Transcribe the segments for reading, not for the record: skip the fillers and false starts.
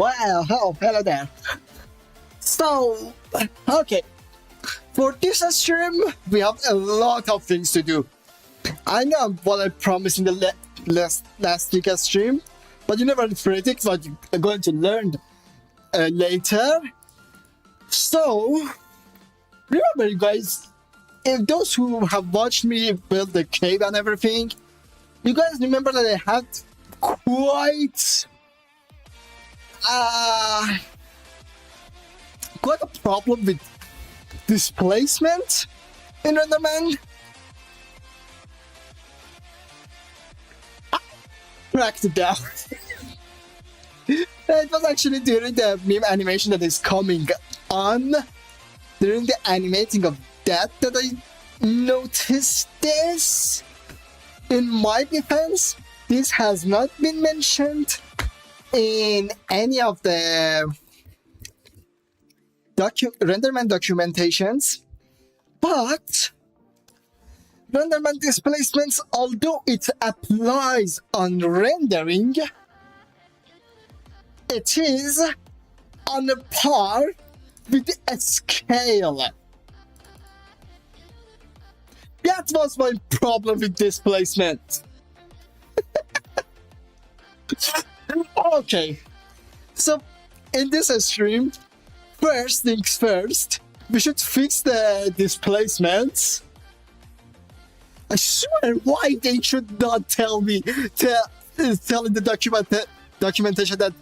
Well, oh, hello there. So, okay, for this stream, we have a lot of things to do. I know what I promised in the last week's stream, but you never predict what you're going to learn later. So, remember, you guys, if those who have watched me build the cave and everything, you guys remember that I had quite a problem with displacement in renderman. Cracked it down. It was actually during the meme animation that is coming on, during the animating of that I noticed this. In my defense, this has not been mentioned in any of the renderman documentations, but renderman displacements, although it applies on rendering, it is on a par with a scale. That was my problem with displacement. Okay, so in this stream, first things first, we should fix the displacements. I swear, why they should not tell me, tell in the documentation that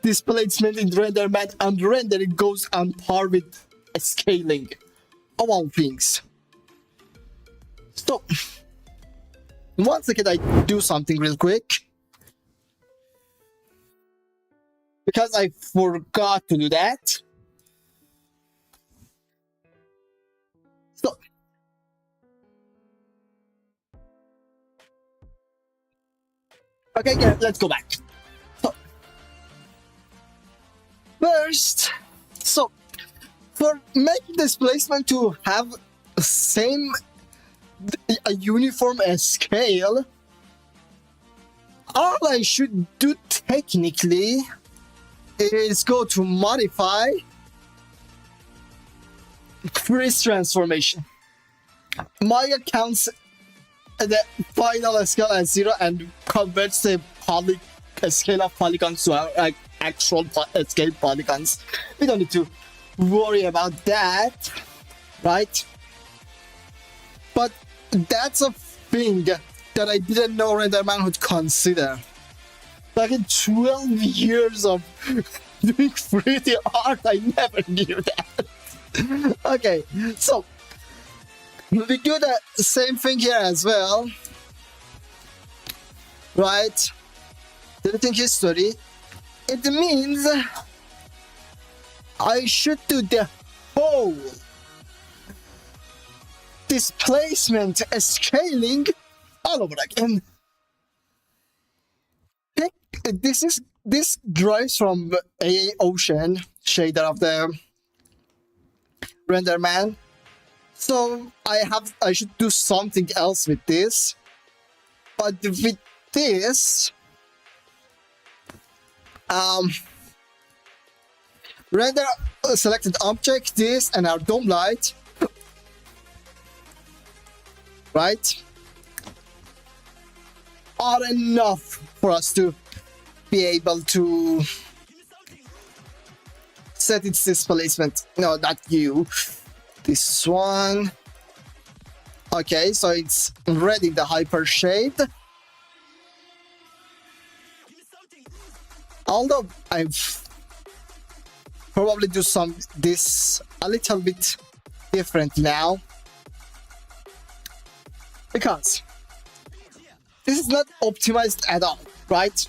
displacement in renderman and rendering goes on par with scaling, of all things. So, 1 second, I do something real quick, because I forgot to do that. So, okay, yeah, let's go back. So, first, so for making displacement to have the same, a uniform scale, all I should do technically is go to modify freeze transformation. Maya counts the final scale as 0 and converts the scale of polygons to our actual scale polygons. We don't need to worry about that, right? But that's a thing that I didn't know renderman would consider. Like in 12 years of doing 3D art, I never knew that. Okay, so we do the same thing here as well, right? Deleting history. It means I should do the whole displacement scaling all over again. This derives from AA Ocean shader of the renderman. So I should do something else with this. But with this, render a selected object, this and our dome light, right, are enough for us to be able to set its displacement. No, not you. This one. Okay, so it's ready, the hyper shade. Although I've probably do this a little bit different now, because this is not optimized at all, right?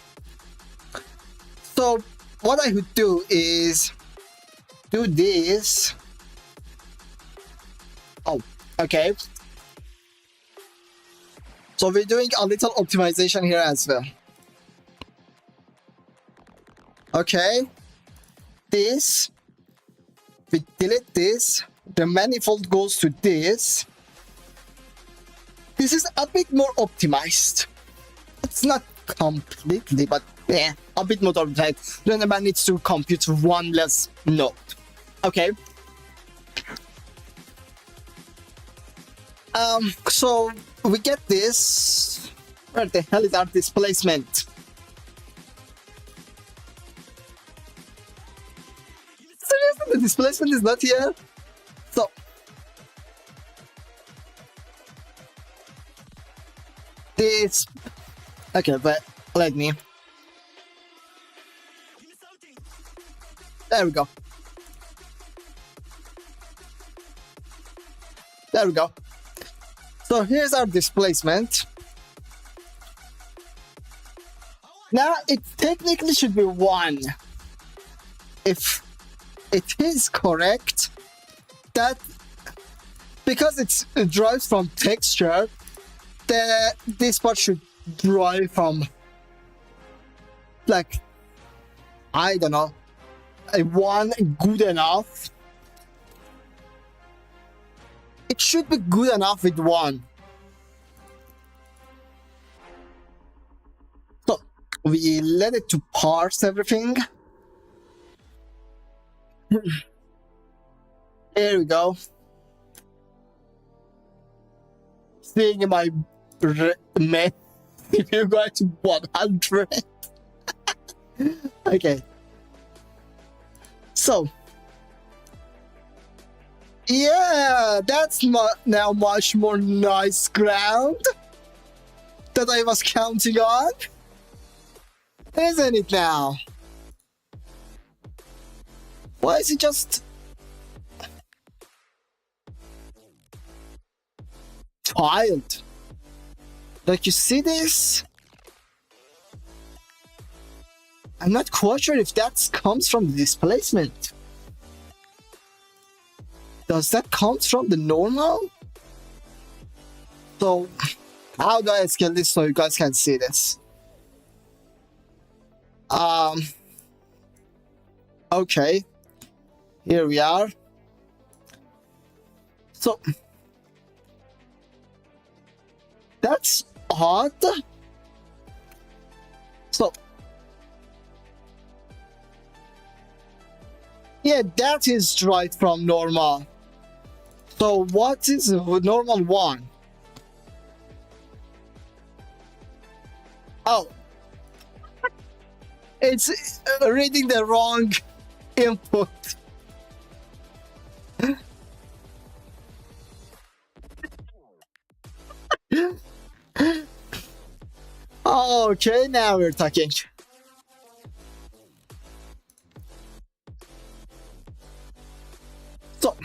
So what I would do is do this. Oh, okay. So we're doing a little optimization here as well. Okay. This, we delete this, the manifold goes to this. This is a bit more optimized. It's not completely, but Yeah, a bit more tight. Renderman needs to compute one less node. Okay. So we get this. Where the hell is our displacement? Seriously, the displacement is not here? So this, okay, but let me. There we go. There we go. So here's our displacement. Now it technically should be 1. If it is correct, that because it derives from texture, this part should derive from, like, I don't know, a 1 good enough. It should be good enough with 1. So we let it to parse everything. Here we go. Seeing my math, if you go to 100. Okay. So, yeah, that's now much more nice ground that I was counting on, isn't it now? Why is it just tiled? Like, you see this? I'm not quite sure if that comes from the displacement. Does that come from the normal? So, how do I scale this so you guys can see this? Okay. Here we are. So, that's odd. So, yeah, that is right from normal. So what is the normal one? Oh, it's reading the wrong input. Okay, now we're talking. So,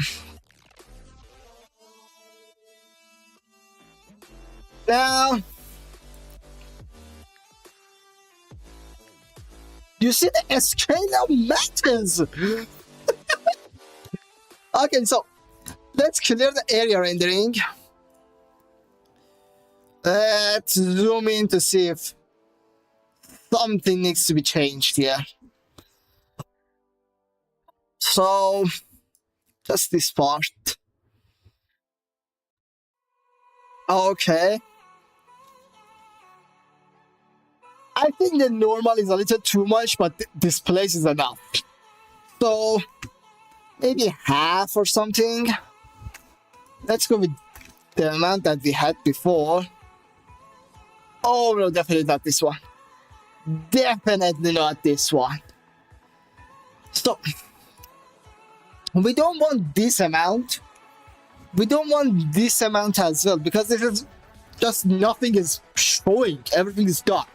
now, you see the scale matters. Okay, so let's clear the area rendering. Let's zoom in to see if something needs to be changed here. So, just this part. Okay. I think the normal is a little too much, but this place is enough. So, maybe half or something. Let's go with the amount that we had before. Oh, no, definitely not this one. Definitely not this one. So, we don't want this amount. We don't want this amount as well, because this is just nothing is showing. Everything is dark.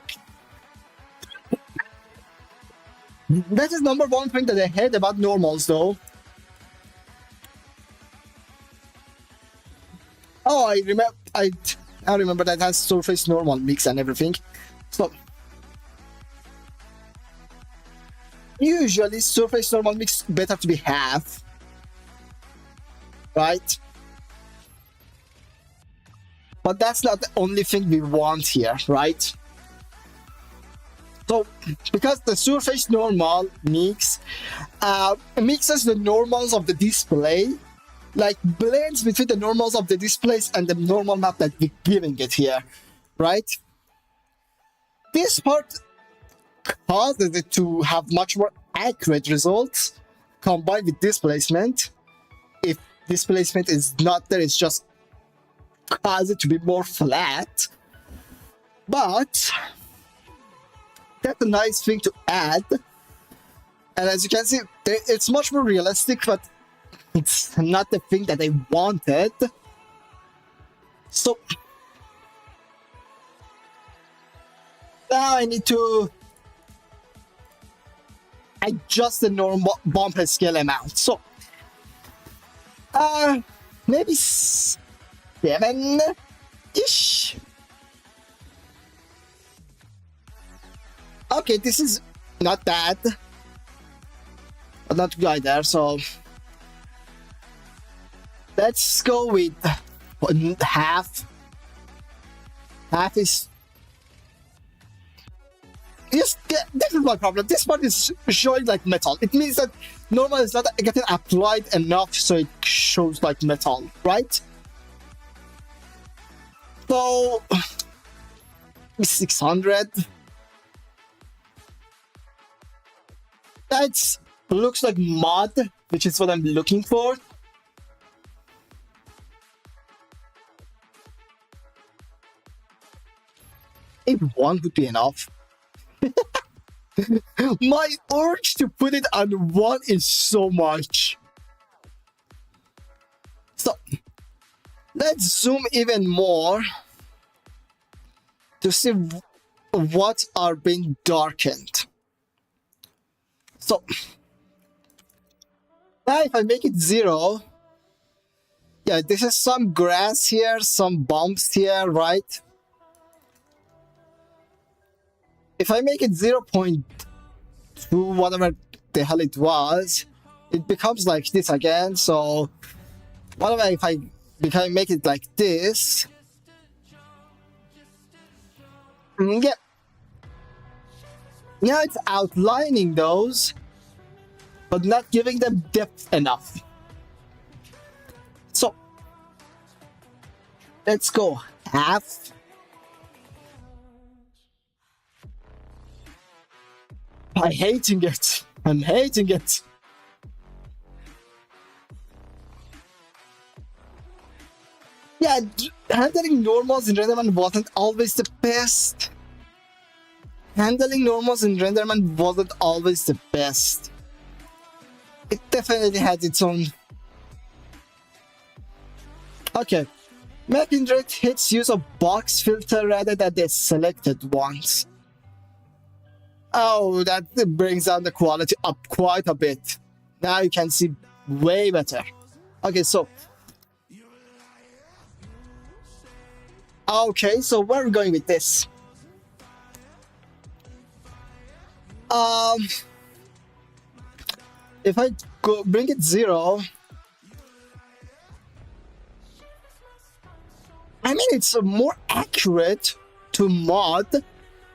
That is number one thing that I hate about normals, though. Oh, I remember that has surface normal mix and everything. So usually surface normal mix better to be half, right? But that's not the only thing we want here, right? So because the surface normal mix mixes the normals of the display, like blends between the normals of the displays and the normal map that we're giving it here, right? This part causes it to have much more accurate results combined with displacement. If displacement is not there, it's just cause it to be more flat. But that's a nice thing to add. And as you can see, it's much more realistic, but it's not the thing that I wanted. So now I need to adjust the normal bump scale amount. So maybe 7-ish. Okay, this is not bad, but not good either. So let's go with half. Half is this is my problem. This one is showing like metal. It means that normal is not getting applied enough, so it shows like metal, right? So 600. That looks like mud, which is what I'm looking for. If one would be enough. My urge to put it on one is so much. So let's zoom even more to see what are being darkened. So now if I make it 0, yeah, this is some grass here, some bumps here, right? If I make it 0.2, whatever the hell it was, it becomes like this again. So whatever, if I make it like this, yeah. Yeah, it's outlining those, but not giving them depth enough. So let's go half. I'm hating it. I'm hating it. Yeah, handling normals in renderman wasn't always the best. Handling normals in renderman wasn't always the best. It definitely had its own. Okay. Mapping rate hits use a box filter rather than the selected ones. Oh, that brings down the quality up quite a bit. Now you can see way better. Okay, so. Okay, so where are we going with this? If I go bring it 0, I mean it's more accurate to mod,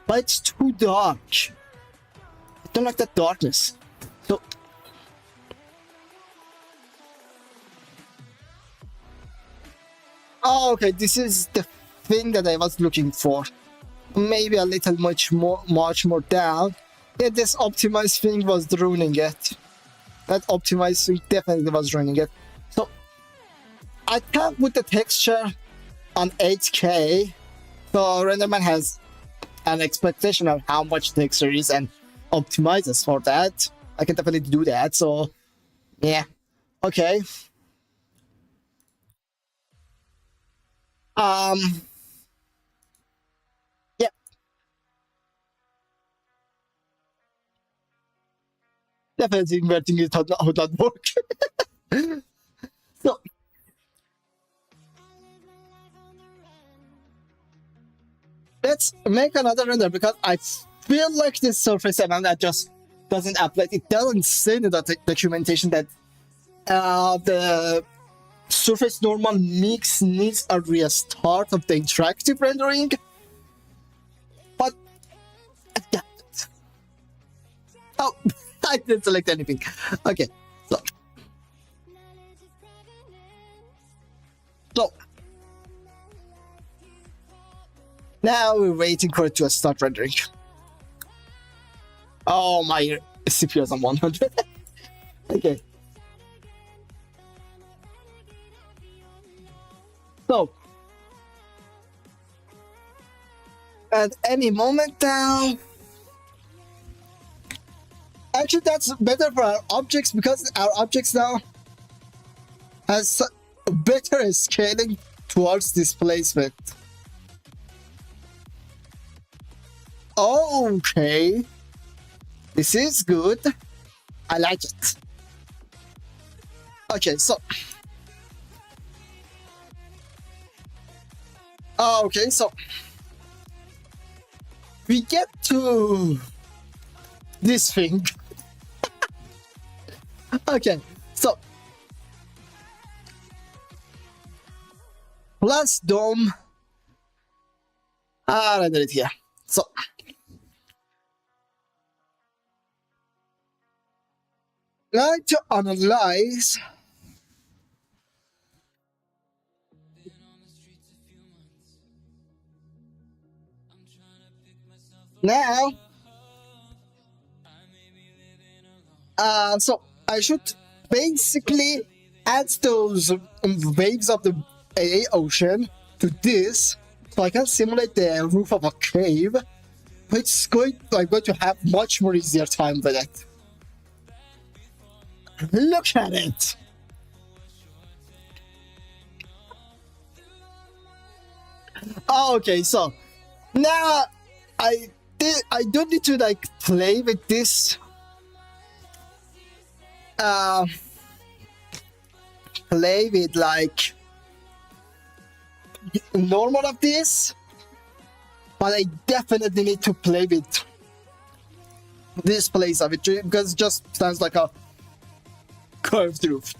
but it's too dark. I don't like that darkness. So okay, this is the thing that I was looking for. Maybe a little much more down. Yeah, this optimized thing was ruining it. That optimized thing definitely was ruining it. So I can't put the texture on 8K. So renderman has an expectation of how much texture is and optimizes for that. I can definitely do that. So yeah, okay. Yeah. Definitely inverting it would not work. So let's make another render because I feel like this surface element that just doesn't apply. It doesn't say in the documentation that the surface normal mix needs a restart of the interactive rendering. But oh, I didn't select anything. Okay, so now we're waiting for it to start rendering. Oh, my CPU is on 100. Okay. So, at any moment now, actually that's better for our objects because our objects now has better scaling towards displacement. Okay, this is good. I like it. Okay, so okay, so we get to this thing. Okay, so plus dome. Render it here. So now to analyze. Now, so I should basically add those waves of the ocean to this, so I can simulate the roof of a cave. It's going, I'm going to have much more easier time with it. Look at it. Okay, so now I don't need to like play with this play with like normal of this, but I definitely need to play with this place of it because it just sounds like a curved roof.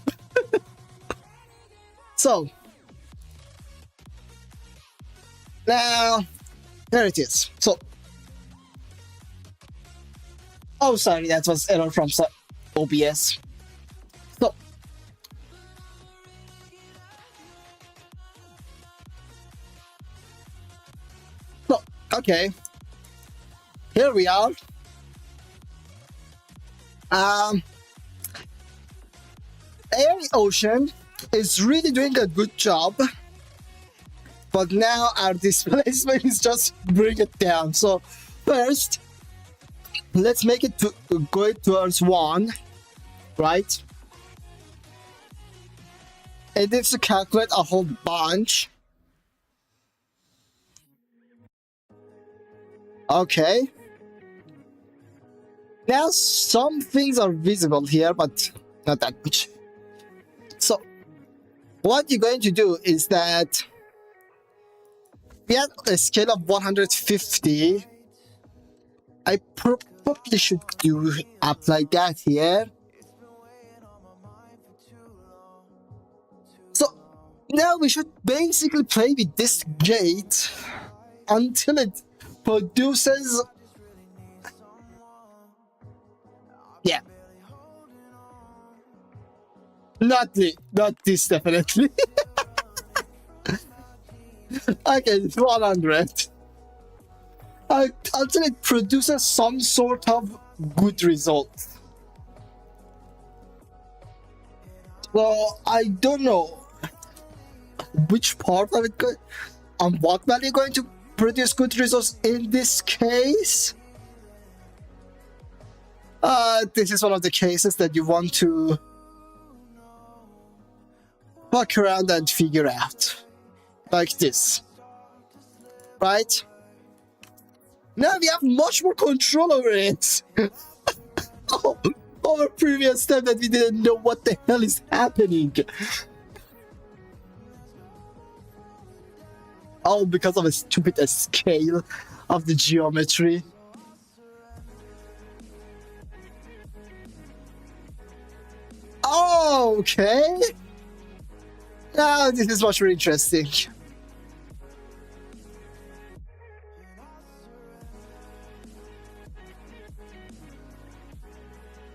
So now there it is. So oh, sorry, that was error from OBS. So okay, here we are. Airy Ocean is really doing a good job, but now our displacement is just bring it down. So first, let's make it to go towards 1, right? It needs to calculate a whole bunch. Okay. Now some things are visible here, but not that much. So what you're going to do is that we have a scale of 150. I probably should do apply that here. So now we should basically play with this gate until it produces. Yeah. Not this definitely. Okay, it's 100. Until it produces some sort of good result. So I don't know which part of it and what value going to produce good results in this case. This is one of the cases that you want to fuck around and figure out. Like this. Right? Now we have much more control over it. Over previous time that we didn't know what the hell is happening. All because of a stupid scale of the geometry. Okay. Now this is much more interesting.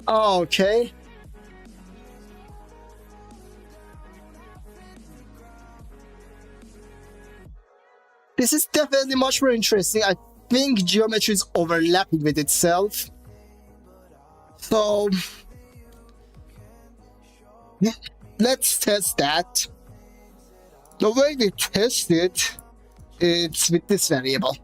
Okay. This is definitely much more interesting. I think geometry is overlapping with itself. So let's test that. The way we test it, it's with this variable.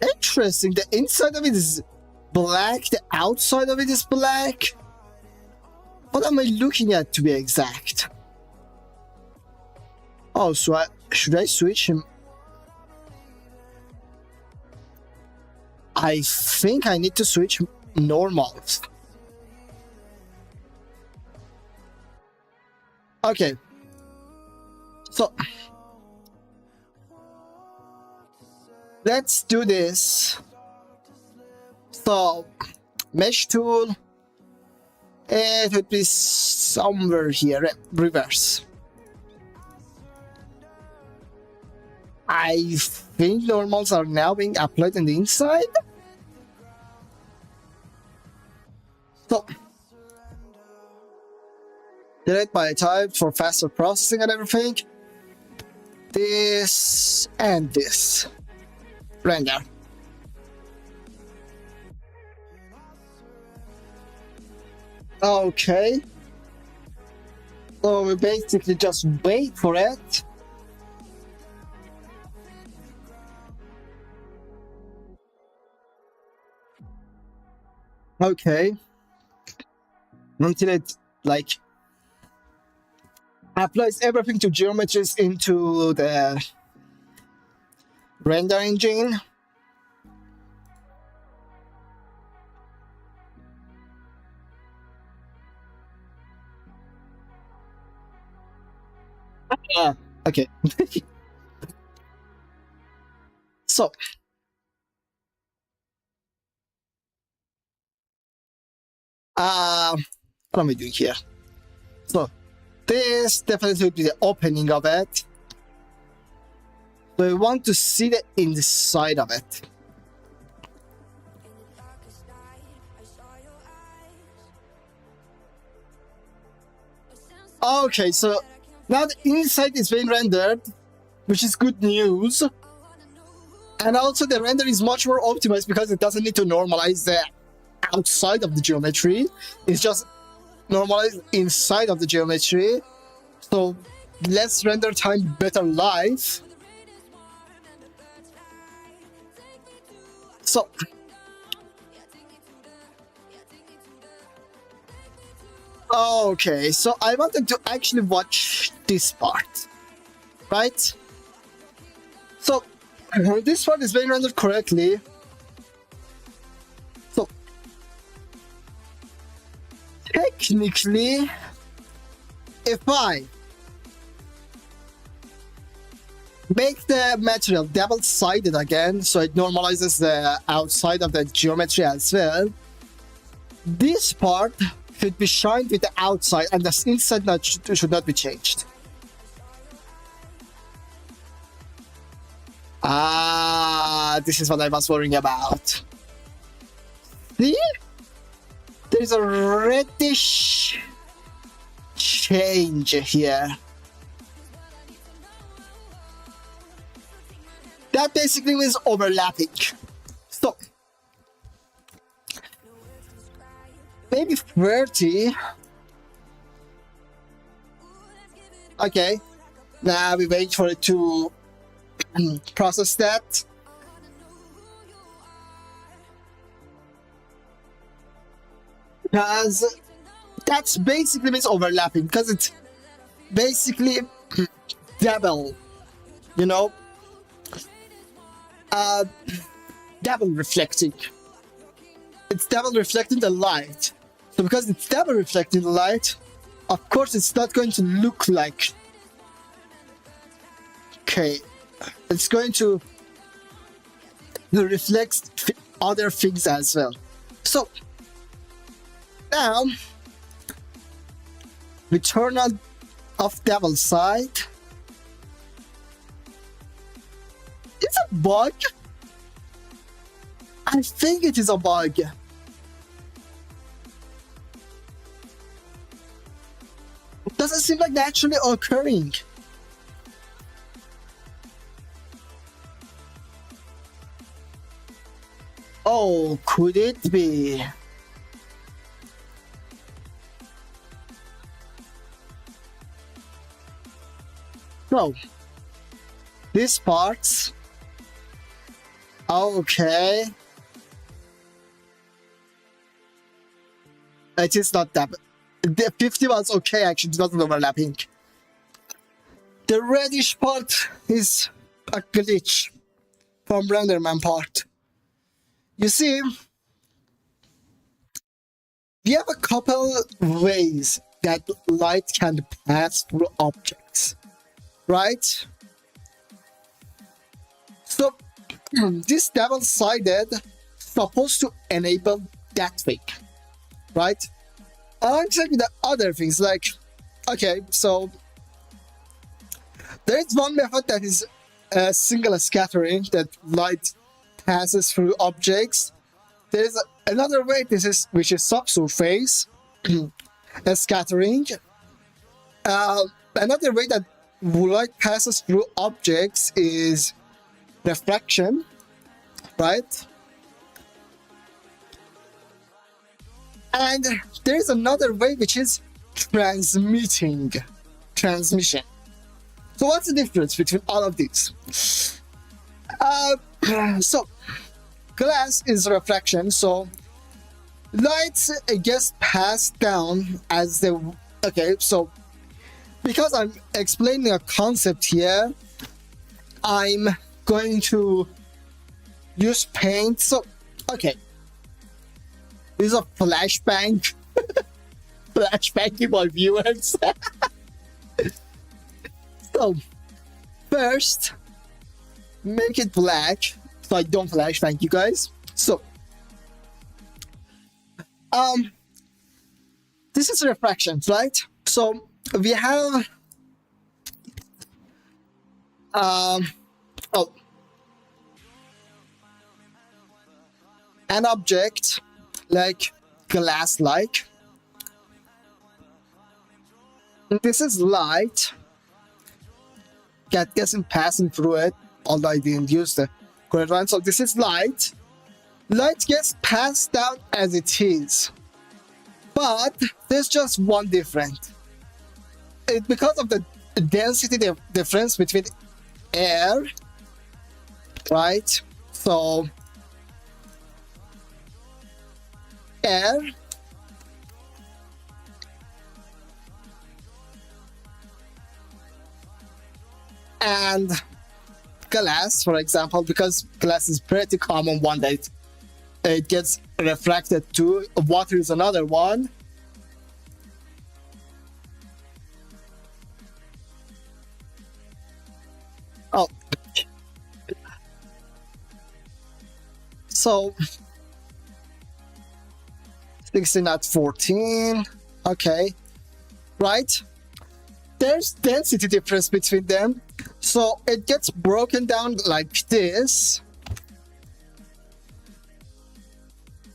Interesting, the inside of it is black, the outside of it is black. What am I looking at to be exact? Oh, so should I switch him? I think I need to switch normals. Okay. So let's do this. So mesh tool, it would be somewhere here, reverse. I think normals are now being applied on the inside. So delete by type for faster processing and everything. This and this. Render. Okay. So we basically just wait for it. Okay. Until it like applies everything to geometries into the render engine. Okay. So what am I doing here? So this definitely would be the opening of it. So we want to see the inside of it. Okay, so now the inside is being rendered, which is good news. And also the render is much more optimized because it doesn't need to normalize the outside of the geometry. It's just normalized inside of the geometry. So less render time, better life. So okay, so I wanted to actually watch this part, right? So this part is being rendered correctly. So technically, if I make the material double-sided again, so it normalizes the outside of the geometry as well, this part should be shined with the outside and the inside should not be changed. This is what I was worrying about. See? There's a reddish change here. That basically means overlapping. So maybe 30. Okay. Now we wait for it to process that. Because that's basically means overlapping, because it's basically double, you know, double reflecting. It's double reflecting the light. So because it's double reflecting the light, of course it's not going to look like, okay, it's going to reflect other things as well. So now we turn on off double side. It's a bug. I think it is a bug. doesn't seem like naturally occurring. Oh, could it be? No. These parts. Okay. It is not that. The 50 was okay, actually, it's not overlapping. The reddish part is a glitch from renderman part. You see, we have a couple ways that light can pass through objects, right? So this double-sided supposed to enable that thing, right? Alongside with the other things, like, okay, so there is one method that is single scattering, that light passes through objects. There is another way, which is subsurface scattering. Another way that light passes through objects is refraction, right? And there is another way, which is transmission. So what's the difference between all of these? So glass is refraction, so light gets passed down as the... Okay, so because I'm explaining a concept here, I'm going to use paint. So, okay. This is a flashbang. Flashbang my viewers. So, first, make it black so I don't flashbang you guys. So, this is refraction, right? So, we have an object like glass-like. This is light that isn't passing through it, although I didn't use the correct one. So this is light. Light gets passed down as it is, but there's just one difference. Because of the density difference between air, right? So air and glass, for example, because glass is pretty common one that it gets refracted to. Water is another one. Oh, so 16 at 14. Okay, right? There's density difference between them, so it gets broken down like this.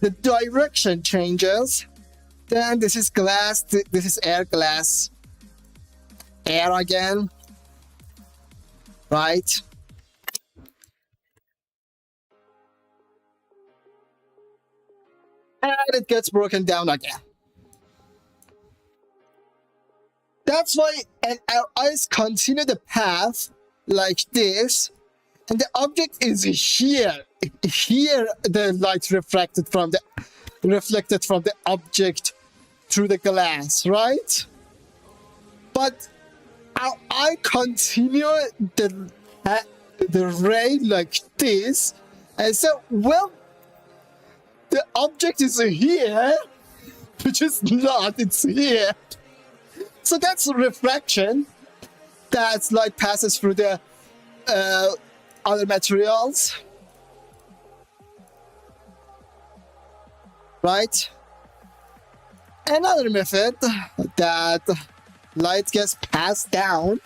The direction changes. Then this is glass, this is air, glass, air again, right? And it gets broken down again. That's why, and our eyes continue the path like this, and the object is here. Here, the light reflected from the object through the glass, right? But our eye continue the ray like this, and so, well, the object is here, which is not. It's here. So that's refraction. That light passes through the other materials, right? Another method that light gets passed down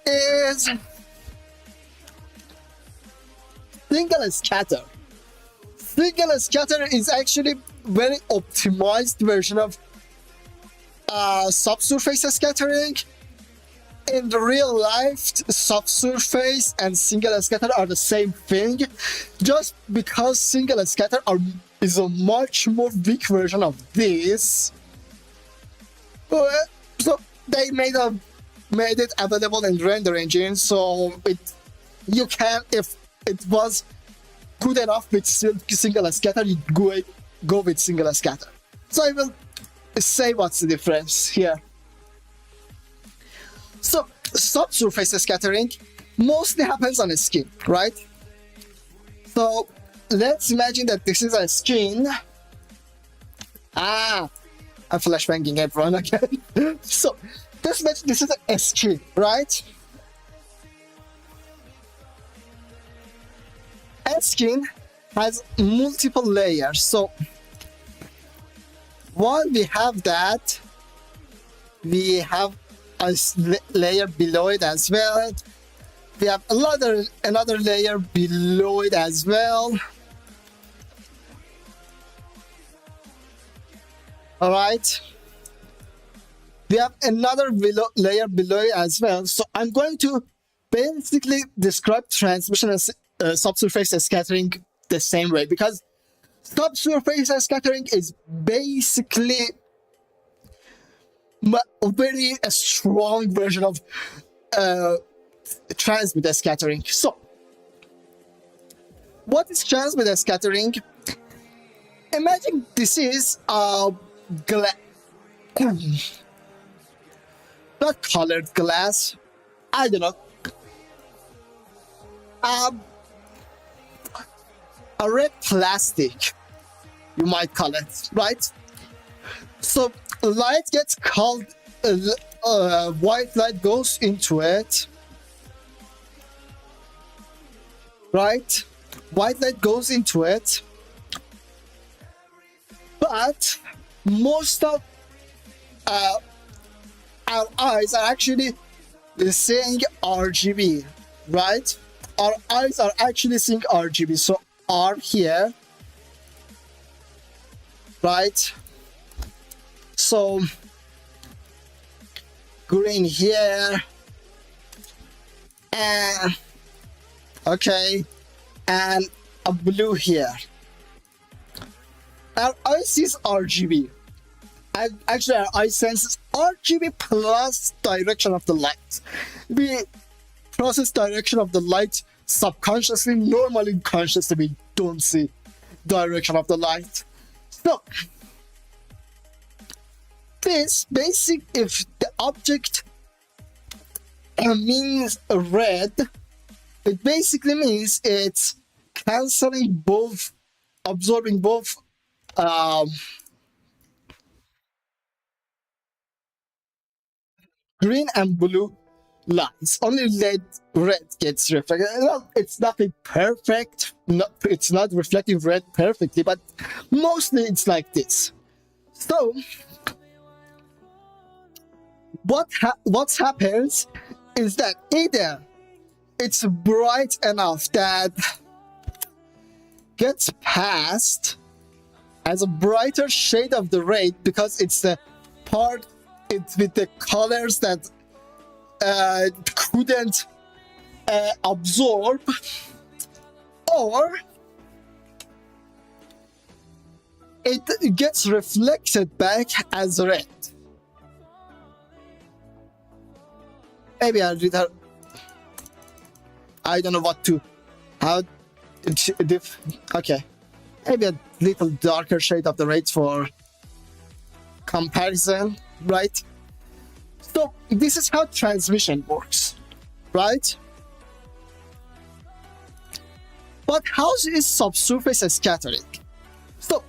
is single scatter. Single scatter is actually very optimized version of subsurface scattering. In the real life, subsurface and single scatter are the same thing, just because single scatter is a much more weak version of this. So they made it available in render engine, so you can, if it was good enough with single scatter, you go with single scatter. So I will say what's the difference here. So subsurface scattering mostly happens on a skin, right? So let's imagine that this is a skin. I'm flashbanging everyone again. So this is a skin, right? A skin has multiple layers. So while we have that, we have a layer below it as well. We have another layer below it as well. All right. We have another layer below it as well. So I'm going to basically describe transmission and subsurface scattering the same way, because subsurface scattering is basically a strong version of transmit scattering. So what is transmit scattering? Imagine this is a not colored glass, I don't know, a red plastic, you might call it, right? So light gets called, white light goes into it, right? White light goes into it, but most of our eyes are actually seeing RGB, right? Our eyes are actually seeing RGB. So R here, right? So green here, and okay, and a blue here. Our eye sees RGB. And actually, our eye senses RGB plus direction of the light. We process direction of the light subconsciously. Normally, consciously, we don't see direction of the light. So this basic, if the object means red, it basically means it's canceling both, absorbing both green and blue lights. Only red gets reflected. Well, it's nothing perfect. It's not reflecting red perfectly, but mostly it's like this. So what happens is that either it's bright enough that gets passed as a brighter shade of the red, because it's the part, it's with the colors that couldn't absorb, or it gets reflected back as red. Maybe I'll read that. I don't know how okay. Maybe a little darker shade of the red for comparison, right? So this is how transmission works, right? But how is subsurface scattering? So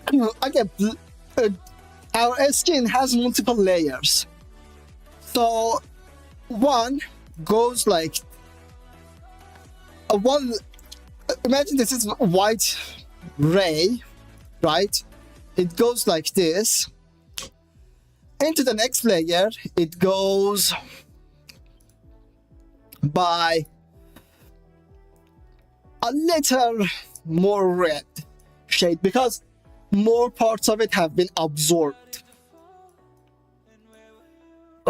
again, our skin has multiple layers. So one goes like imagine this is white ray, right? It goes like this. Into the next layer, it goes by a little more red shade, because more parts of it have been absorbed,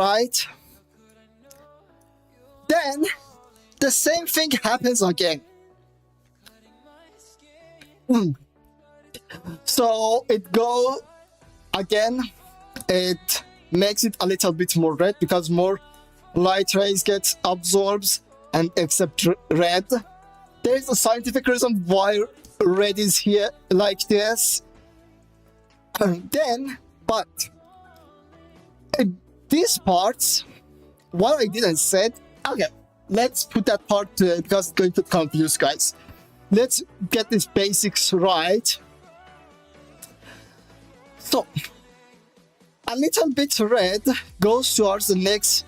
right? Then the same thing happens again. So it go again, it makes it a little bit more red because more light rays get absorbed and accept red. There is a scientific reason why red is here like this. Then, but these parts, what I didn't say, okay, let's put that part to it because it's going to confuse guys. Let's get these basics right. So, a little bit red goes towards the next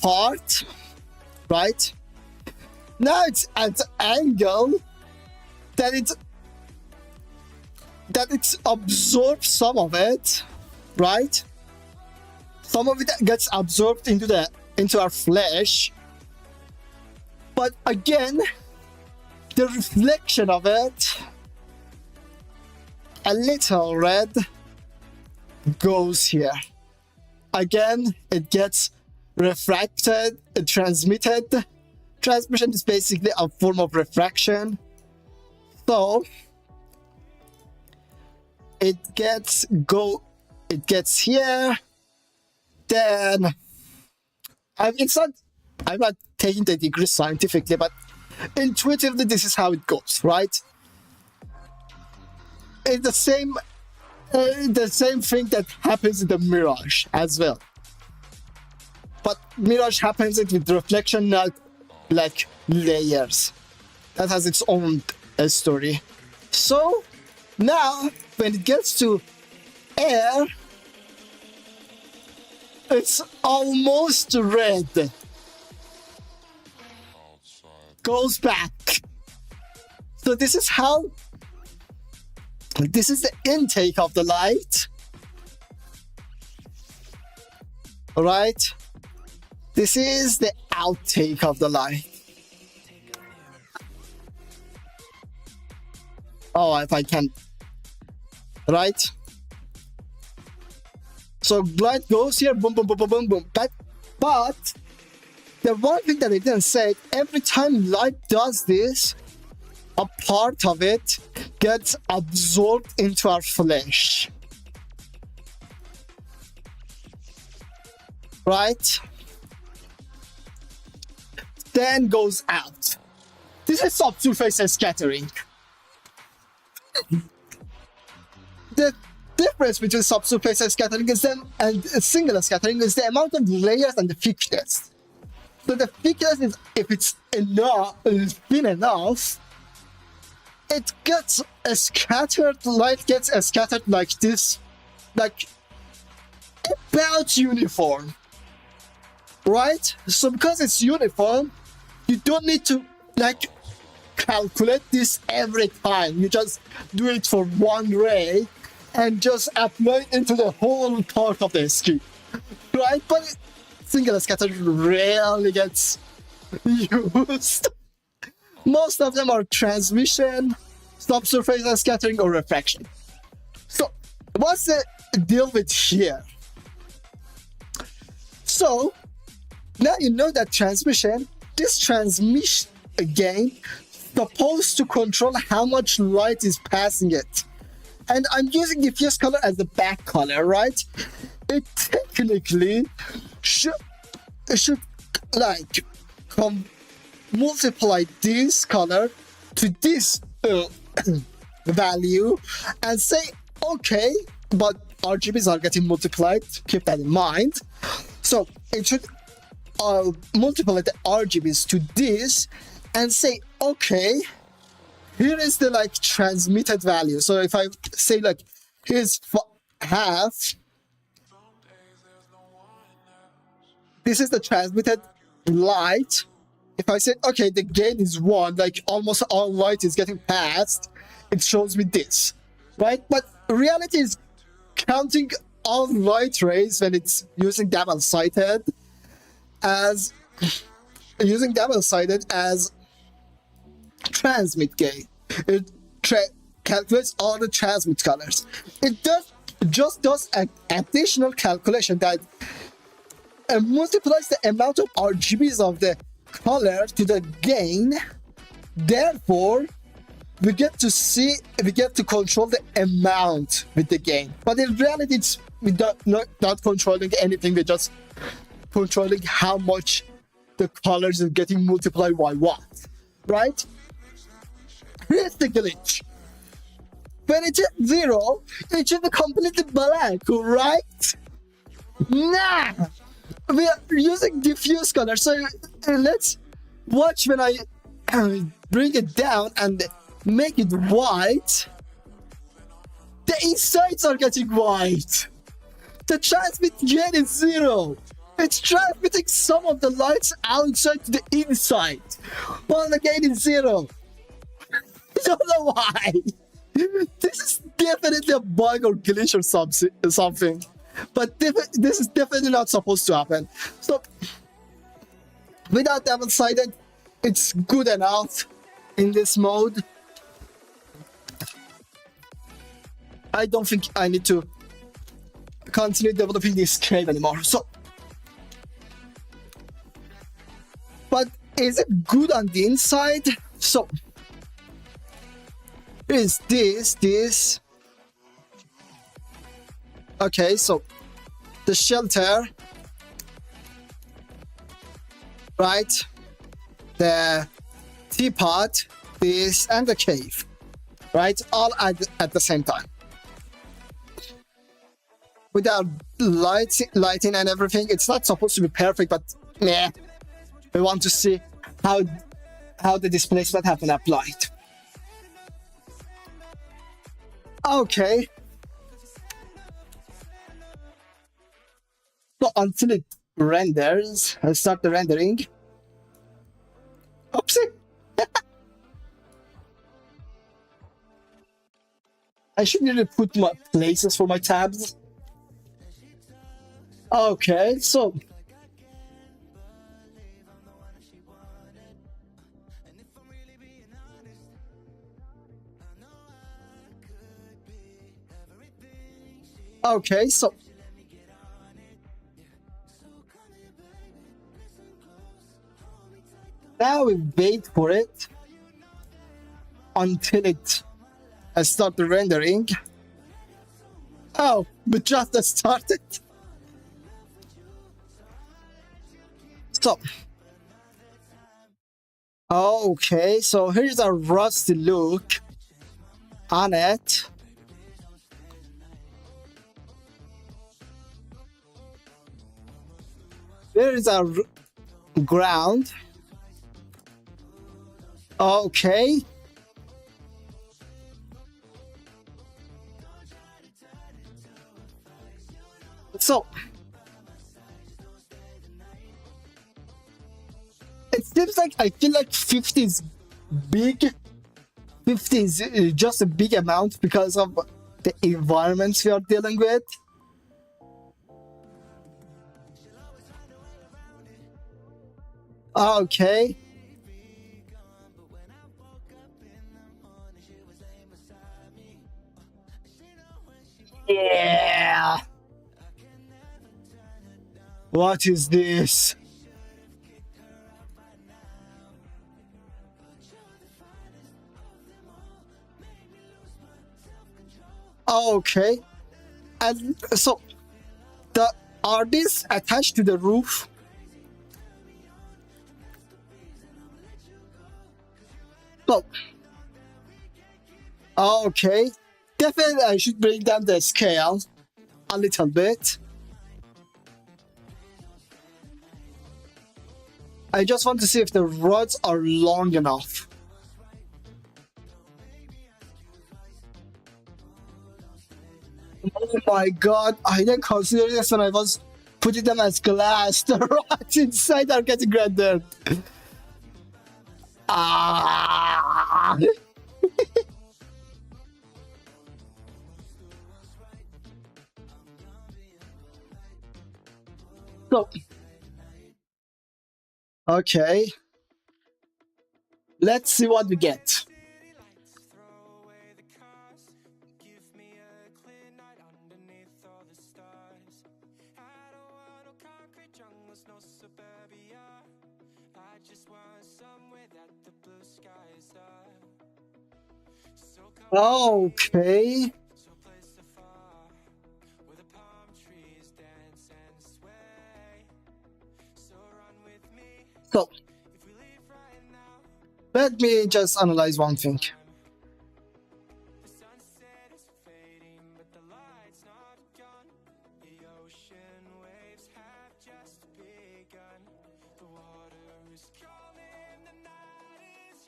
part, right? Now it's at an angle that it absorbs some of it, right? Some of it gets absorbed into our flesh. But again, the reflection of it, a little red, goes here. Again, it gets refracted, transmitted. Transmission is basically a form of refraction. So it gets here. Then I'm not taking the degree scientifically, but intuitively this is how it goes, right? It's the same thing that happens in the mirage as well. But mirage happens with reflection, not like layers. That has its own story. So now when it gets to air, it's almost red. Goes back. So this is the intake of the light. Alright? This is the outtake of the light. Oh, if I can. Right? So light goes here, boom, boom, boom, boom, boom, boom. But the one thing that I didn't say, every time light does this, a part of it gets absorbed into our flesh. Right? Then goes out. This is subsurface scattering. The difference between subsurface scattering and singular scattering is the amount of layers and the thickness. So the thickness is, if it's thin enough, it gets scattered, light gets scattered like this, like about uniform, right? So because it's uniform, you don't need to like calculate this every time. You just do it for one ray and just apply it into the whole part of the scheme, right? But singular scattering rarely gets used. Most of them are transmission, subsurface scattering, or refraction. So, what's the deal with here? So, now you know that this transmission again, supposed to control how much light is passing it. And I'm using diffuse color as the back color, right? It technically should like multiply this color to this value and say, okay, but RGBs are getting multiplied, keep that in mind. So it should multiply the RGBs to this and say, okay, here is the like transmitted value. So if I say like, here's half, this is the transmitted light. If I say, okay, the gain is 1, like almost all light is getting passed, it shows me this, right? But reality is counting all light rays when it's using double-sided as transmit gain. It calculates all the transmit colors. It does just does an additional calculation that multiplies the amount of RGBs of the color to the gain. Therefore, we get to control the amount with the gain. But in reality, it's not controlling anything. We're just controlling how much the colors are getting multiplied by what, right? Here's the glitch. When it's at 0, it should be completely black, right? Nah! We are using diffuse color, so let's watch when I bring it down and make it white. The insides are getting white. The transmit gain is 0. It's transmitting some of the lights outside to the inside, while the gain is 0. I don't know why. This is definitely a bug or glitch or something. But this is definitely not supposed to happen. So, without double-sided, it's good enough in this mode. I don't think I need to continue developing this cave anymore. So, but is it good on the inside? So, is this. Okay, so the shelter, right? The teapot, this, and the cave, right? All at the same time. Without lighting and everything, it's not supposed to be perfect, but yeah, we want to see how the displacement have been applied. Okay. So until it renders, I'll start the rendering. Oopsie. I should really put my places for my tabs. Okay, so now we wait for it until it start the rendering. Oh, but just started. So, okay, so here's a rusty look on it. There is a ground. Okay. So, it seems like I feel like 50 is big. 50 is just a big amount because of the environments we are dealing with. Okay. Yeah. What is this? Okay. And so, are these attached to the roof? So, okay. Definitely I should bring down the scale a little bit. I just want to see if the rods are long enough. Oh my god, I didn't consider this when I was putting them as glass. The rods inside are getting rendered. Ah. So, okay. Let's see what we get. Okay. So let me just analyze one thing.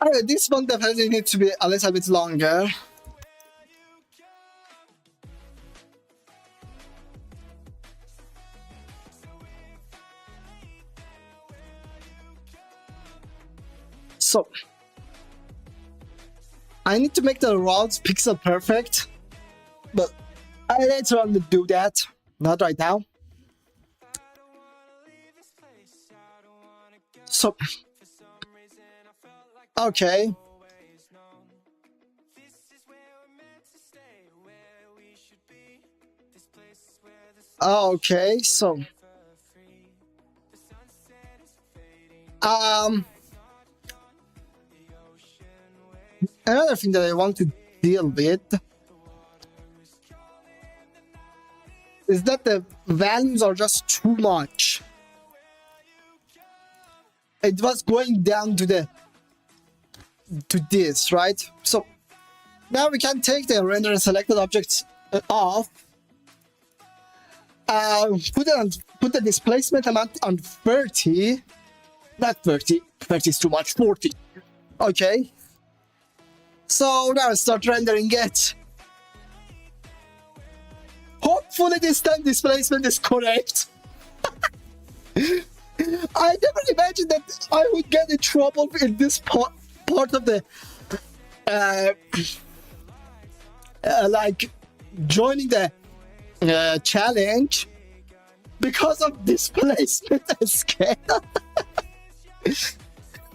Okay, this one definitely needs to be a little bit longer. So I need to make the rods pixel perfect, but I later on will do that, not right now. So okay. Okay, so another thing that I want to deal with is that the values are just too much. It was going down to this, right? So now we can take the render selected objects off. Put the displacement amount on 30. Not 30. 30 is too much. 40. Okay. So now start rendering it. Hopefully this time displacement is correct. I never imagined that I would get in trouble in this part of the like joining the challenge because of displacement and scale.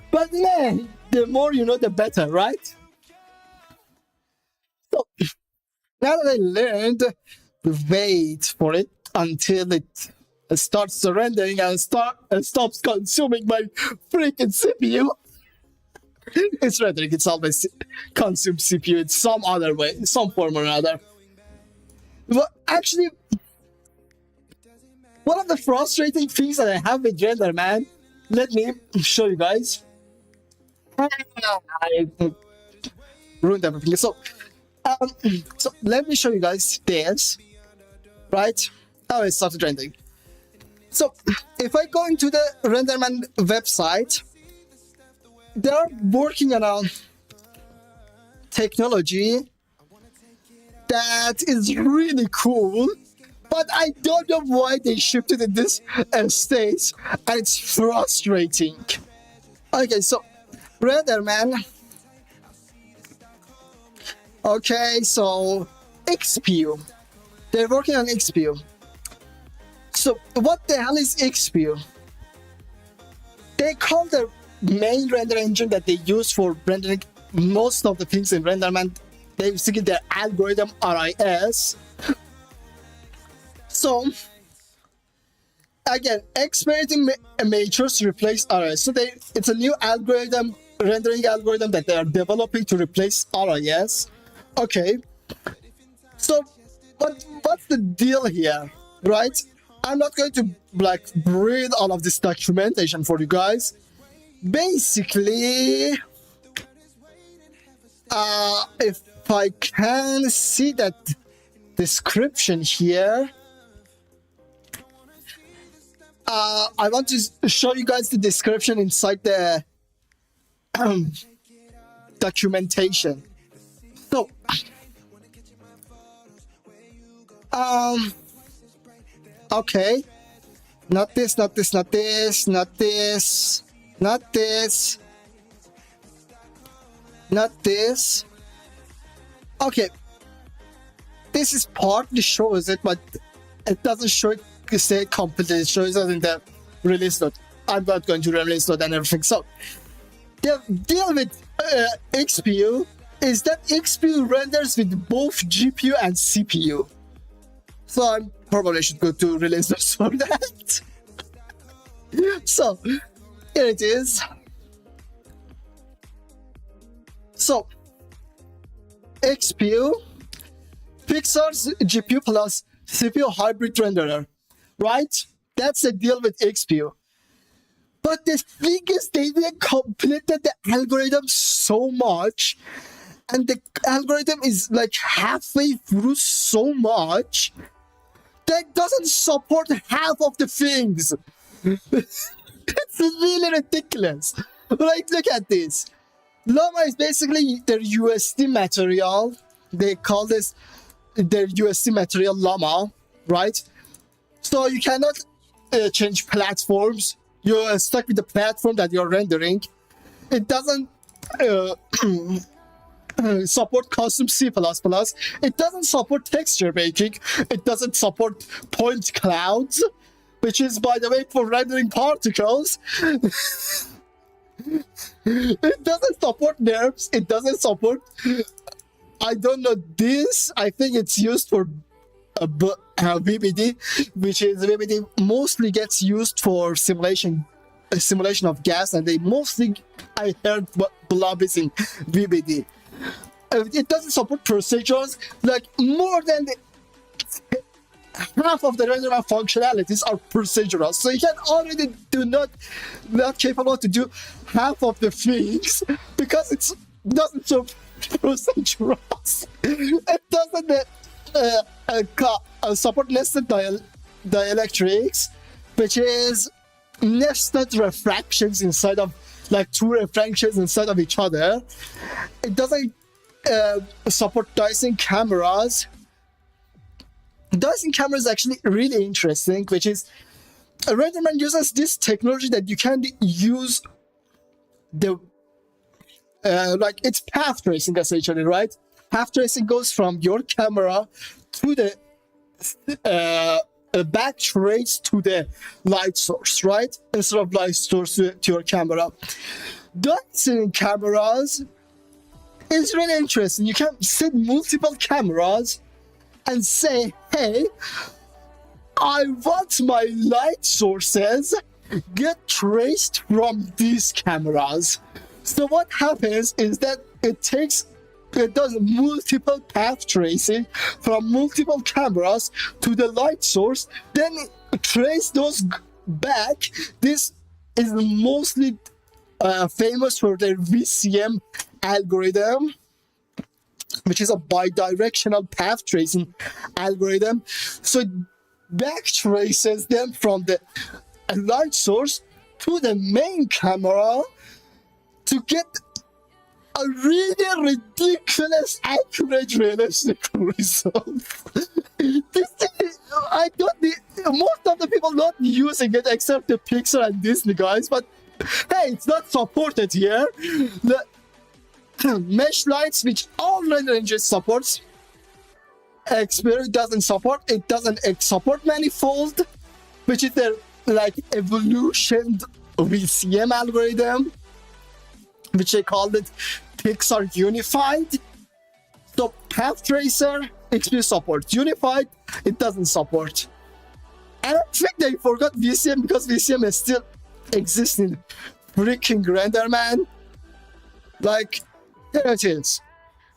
But man, the more you know, the better, right? So now that I learned to wait for it until it starts surrendering and stops consuming my freaking CPU. It's rendering, it's always consumes CPU in some other way, some form or another. But actually, one of the frustrating things that I have with renderman, let me show you guys. I ruined everything. So let me show you guys this, right? Oh, it started rendering. So if I go into the renderman website, they are working on a technology that is really cool, but I don't know why they shipped it in this state, and it's frustrating. Okay, so renderman. Okay, so XPU. They're working on XPU. So what the hell is XPU? They call the main render engine that they use for rendering most of the things in renderman, they basically their algorithm RIS. So again, experimenting majors replace RIS. So it's a new algorithm, rendering algorithm that they are developing to replace RIS. Okay. So what's the deal here, right? I'm not going to like read all of this documentation for you guys. Basically, if I can see that description here, I want to show you guys the description inside the documentation. So, okay, not this, not this, not this, not this, not this, not this. Okay, this is partly shows it, but it doesn't show it. Say completely, it shows it in the release note. I'm not going to release note and everything. So the deal with XPU is that XPU renders with both GPU and CPU. So I probably should go to release notes for that. So here it is. So XPU, Pixar's GPU plus CPU hybrid renderer, right? That's the deal with XPU. But the thing is, they completed the algorithm so much, and the algorithm is like halfway through so much that doesn't support half of the things. It's really ridiculous. Like, look at this. Llama is basically their USD material. They call this their USD material Llama, right? So you cannot change platforms. You're stuck with the platform that you're rendering. It doesn't support custom C++. It doesn't support texture making. It doesn't support point clouds, which is, by the way, for rendering particles. It doesn't support nerves. It doesn't support, I don't know, this. I think it's used for VBD, which is VBD mostly gets used for simulation of gas, and they mostly, I heard, blob is in VBD. It doesn't support procedures. Like, more than half of the renderman functionalities are procedural, so you can already not capable to do half of the things because it doesn't support procedurals. It doesn't support nested dielectrics, which is nested refractions inside of, like, two refractions inside of each other. It doesn't support Dyson cameras. Dyson camera is actually really interesting, which is renderman uses this technology that you can use the like, it's path tracing essentially, right? Path tracing goes from your camera to the back trace to the light source, right? Instead of light source to your camera. Dyson cameras is really interesting. You can set multiple cameras and say, hey, I want my light sources get traced from these cameras. So what happens is that it does multiple path tracing from multiple cameras to the light source, then trace those back. This is mostly famous for their VCM algorithm, which is a bidirectional path tracing algorithm. So it back traces them from the light source to the main camera to get a really ridiculous, accurate, realistic result. I don't need, most of the people not using it except the Pixar and Disney guys, but hey, it's not supported here. The mesh lights, which all render engines supports, Xperia doesn't support. It doesn't support manifold, which is their, like, evolution VCM algorithm, which they called it Pixar Unified. So path tracer, Xperia supports. Unified, it doesn't support. And I think they forgot VCM because VCM is still existing. Freaking renderman. Like, here it is.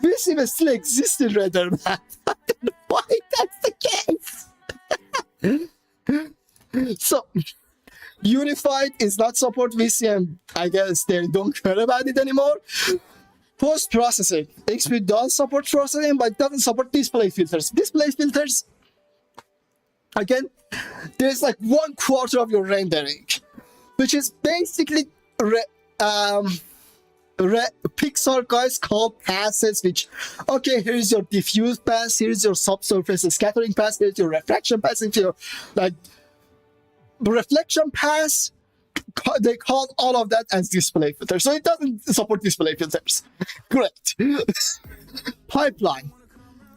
VCM still exists in renderman. I don't know why that's the case. So Unified is not support VCM. I guess they don't care about it anymore. Post-processing. XP does support processing, but doesn't support display filters. Display filters, again, there's like 1/4 of your rendering, which is basically Pixar guys call passes, which, okay, here's your diffuse pass, here's your subsurface scattering pass, here's your refraction pass, here's your, like, reflection pass. They call all of that as display filters, so it doesn't support display filters. Great. Pipeline.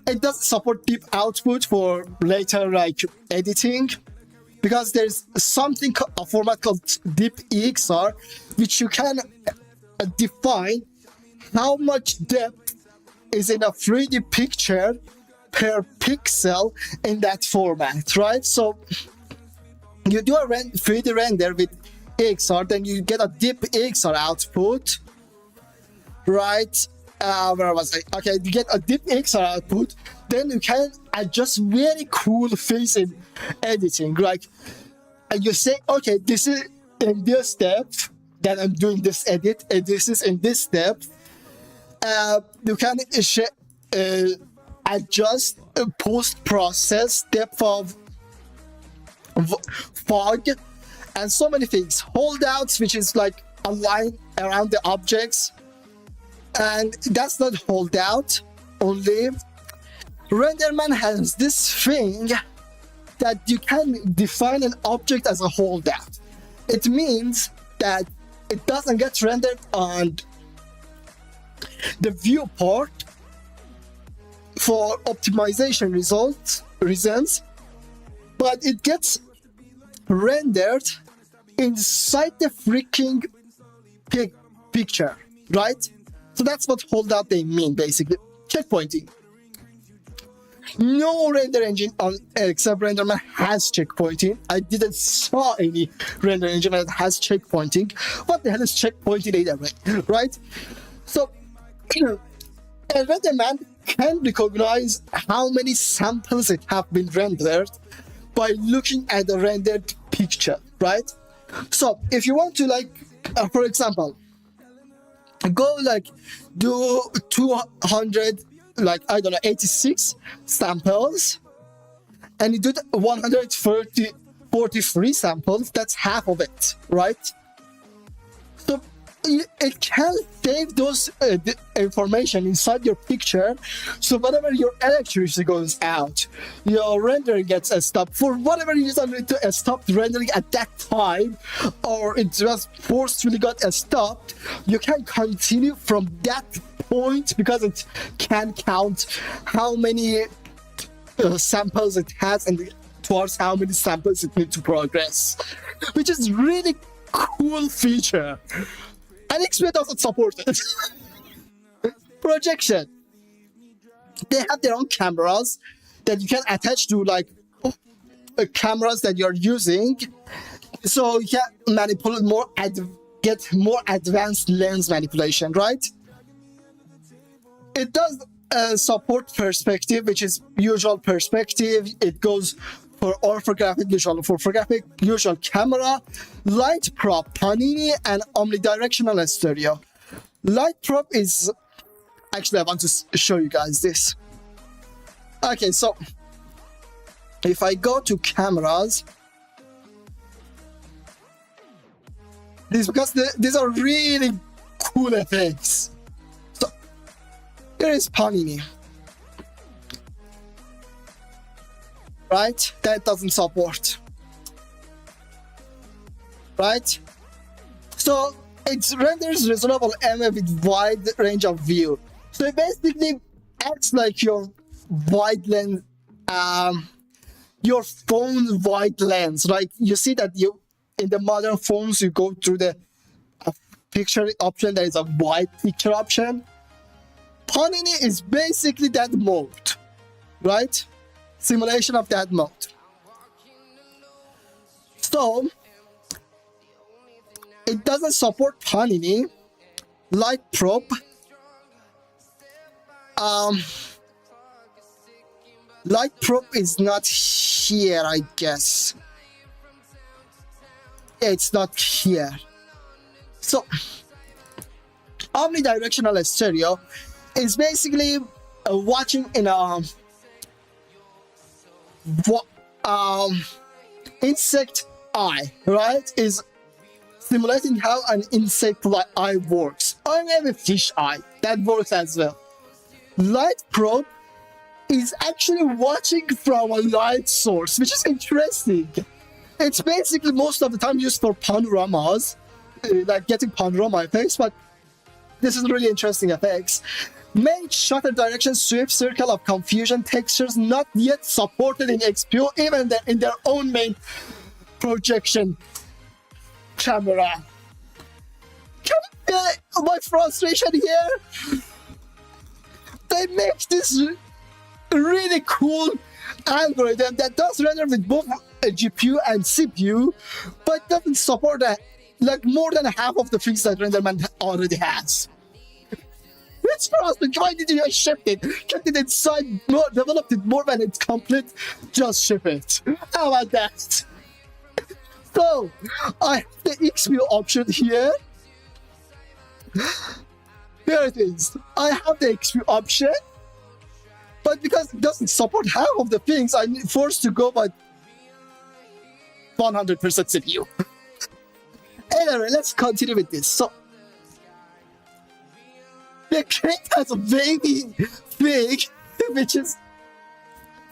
It doesn't support deep output for later, like, editing, because there's something, a format called deep EXR, which you can define how much depth is in a 3D picture per pixel in that format, right? So you do a 3D render with pixar, then you get a deep pixar output, right? Where was I? Okay, you get a deep pixar output, then you can adjust very cool things in editing, like, and you say, okay, this is in this step, then I'm doing this edit, and this is in this step. You can adjust post-process, depth of fog, and so many things. Holdouts, which is like a line around the objects, and that's not holdout only. Renderman has this thing that you can define an object as a holdout. It means that it doesn't get rendered on the viewport for optimization reasons, but it gets rendered inside the freaking picture, right? So that's what holdout they mean, basically. Checkpointing. No render engine except renderman has checkpointing. I didn't saw any render engine that has checkpointing. What the hell is checkpointing either way, right? So a renderman can recognize how many samples it have been rendered by looking at the rendered picture, right? So if you want to, like, for example, go like do 200, like, I don't know, 86 samples, and you do 143 samples, that's half of it, right? So it can save those information inside your picture, so whenever your electricity goes out, your rendering gets stopped for whatever reason, it stopped rendering at that time, or it just forcefully got stopped, you can continue from that point, because it can count how many samples it has and towards how many samples it needs to progress, which is really cool feature. And XP doesn't support it. Projection. They have their own cameras that you can attach to, like, cameras that you're using, so you can manipulate more, get more advanced lens manipulation, right? It does support perspective, which is usual perspective. It goes for orthographic, usual camera, light prop, panini, and omnidirectional stereo. Light prop is, actually, I want to show you guys this. Okay, so if I go to cameras, because these are really cool effects. So here is panini, right? That doesn't support, right? So it renders reasonable MF with wide range of view. So it basically acts like your wide lens, your phone wide lens. Like, you see that in the modern phones, you go through the picture option, there is a wide picture option. Panini is basically that mode, right? Simulation of that mode. So it doesn't support panini, light prop, light prop is not here, I guess. Yeah, it's not here. So omnidirectional stereo is basically watching in a insect eye, right? Is simulating how an insect eye works. Or maybe a fish eye, that works as well. Light probe is actually watching from a light source, which is interesting. It's basically most of the time used for panoramas, like getting panorama effects, but this is really interesting effects. Main shutter direction, sweep, circle of confusion, textures not yet supported in XPO, even in their own main projection camera. Can you feel my frustration here? They make this really cool algorithm that does render with both a GPU and CPU, but doesn't support like more than half of the things that renderman already has. It's for us, but why did you just ship it? Kept it inside, more, developed it more than it's complete, just ship it. How about that? So, I have the XP option here. Here it is. I have the XP option, but because it doesn't support half of the things, I'm forced to go by 100% CPU. Anyway, let's continue with this. So, the crate has a baby thing, which is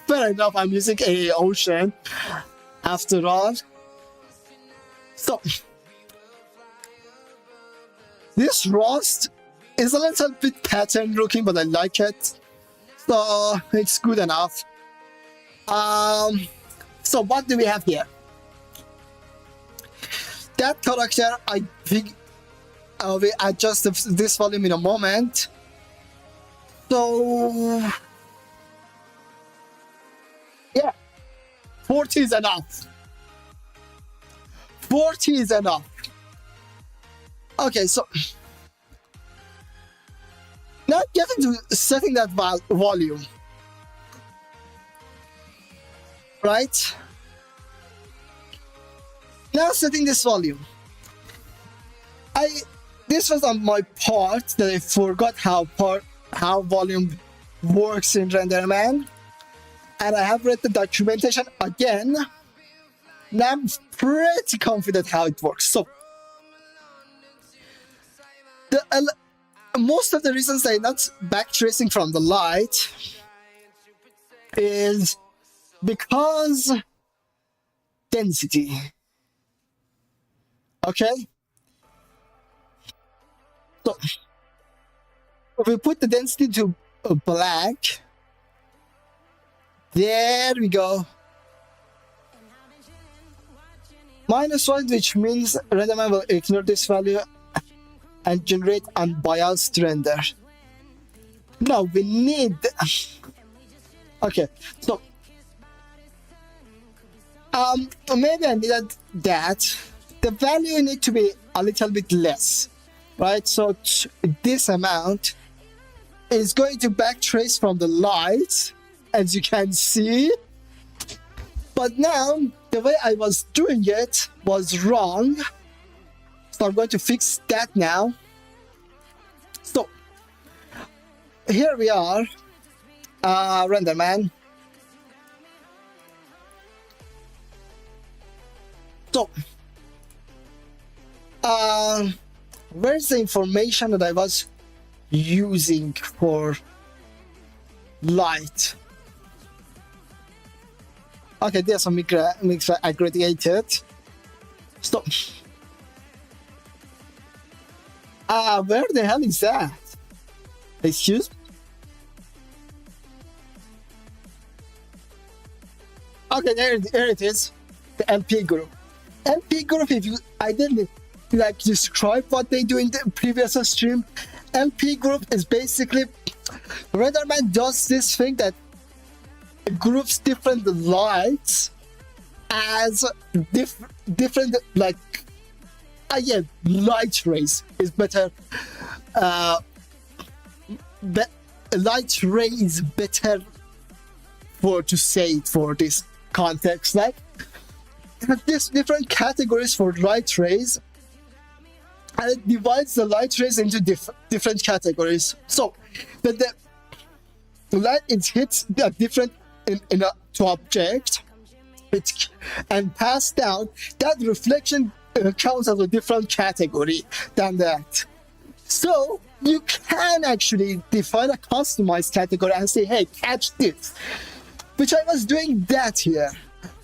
fair enough. I'm using a Ocean after all. So, this rust is a little bit pattern looking, but I like it. So, it's good enough. So what do we have here? That character, I think we adjust this volume in a moment. So, yeah, 40 is enough. 40 is enough. Okay, so now getting to setting that volume, right? Now setting this volume. This was on my part that I forgot how volume works in renderman, and I have read the documentation again. Now I'm pretty confident how it works. So most of the reasons I'm not backtracing from the light is because density. Okay? So if we put the density to black, there we go. -1, which means renderman will ignore this value and generate unbiased render. Now we need. Okay, so maybe I needed that. The value need to be a little bit less, right? So this amount is going to backtrace from the light, as you can see. But now the way I was doing it was wrong. So I'm going to fix that now. So here we are, renderman. So where's the information that I was using for light? Okay, there's some mix aggregated. Stop. Where the hell is that? Excuse me? Okay, there it is. The LP group. LP group, I didn't like describe what they do in the previous stream. LP group is basically renderman does this thing that groups different lights as different like yeah, light rays is better. Light ray is better to say it for this context. Like there's different categories for light rays, and it divides the light rays into different categories. So the light it hits the different to object, and passed down. That reflection counts as a different category than that. So you can actually define a customized category and say, hey, catch this, which I was doing that here,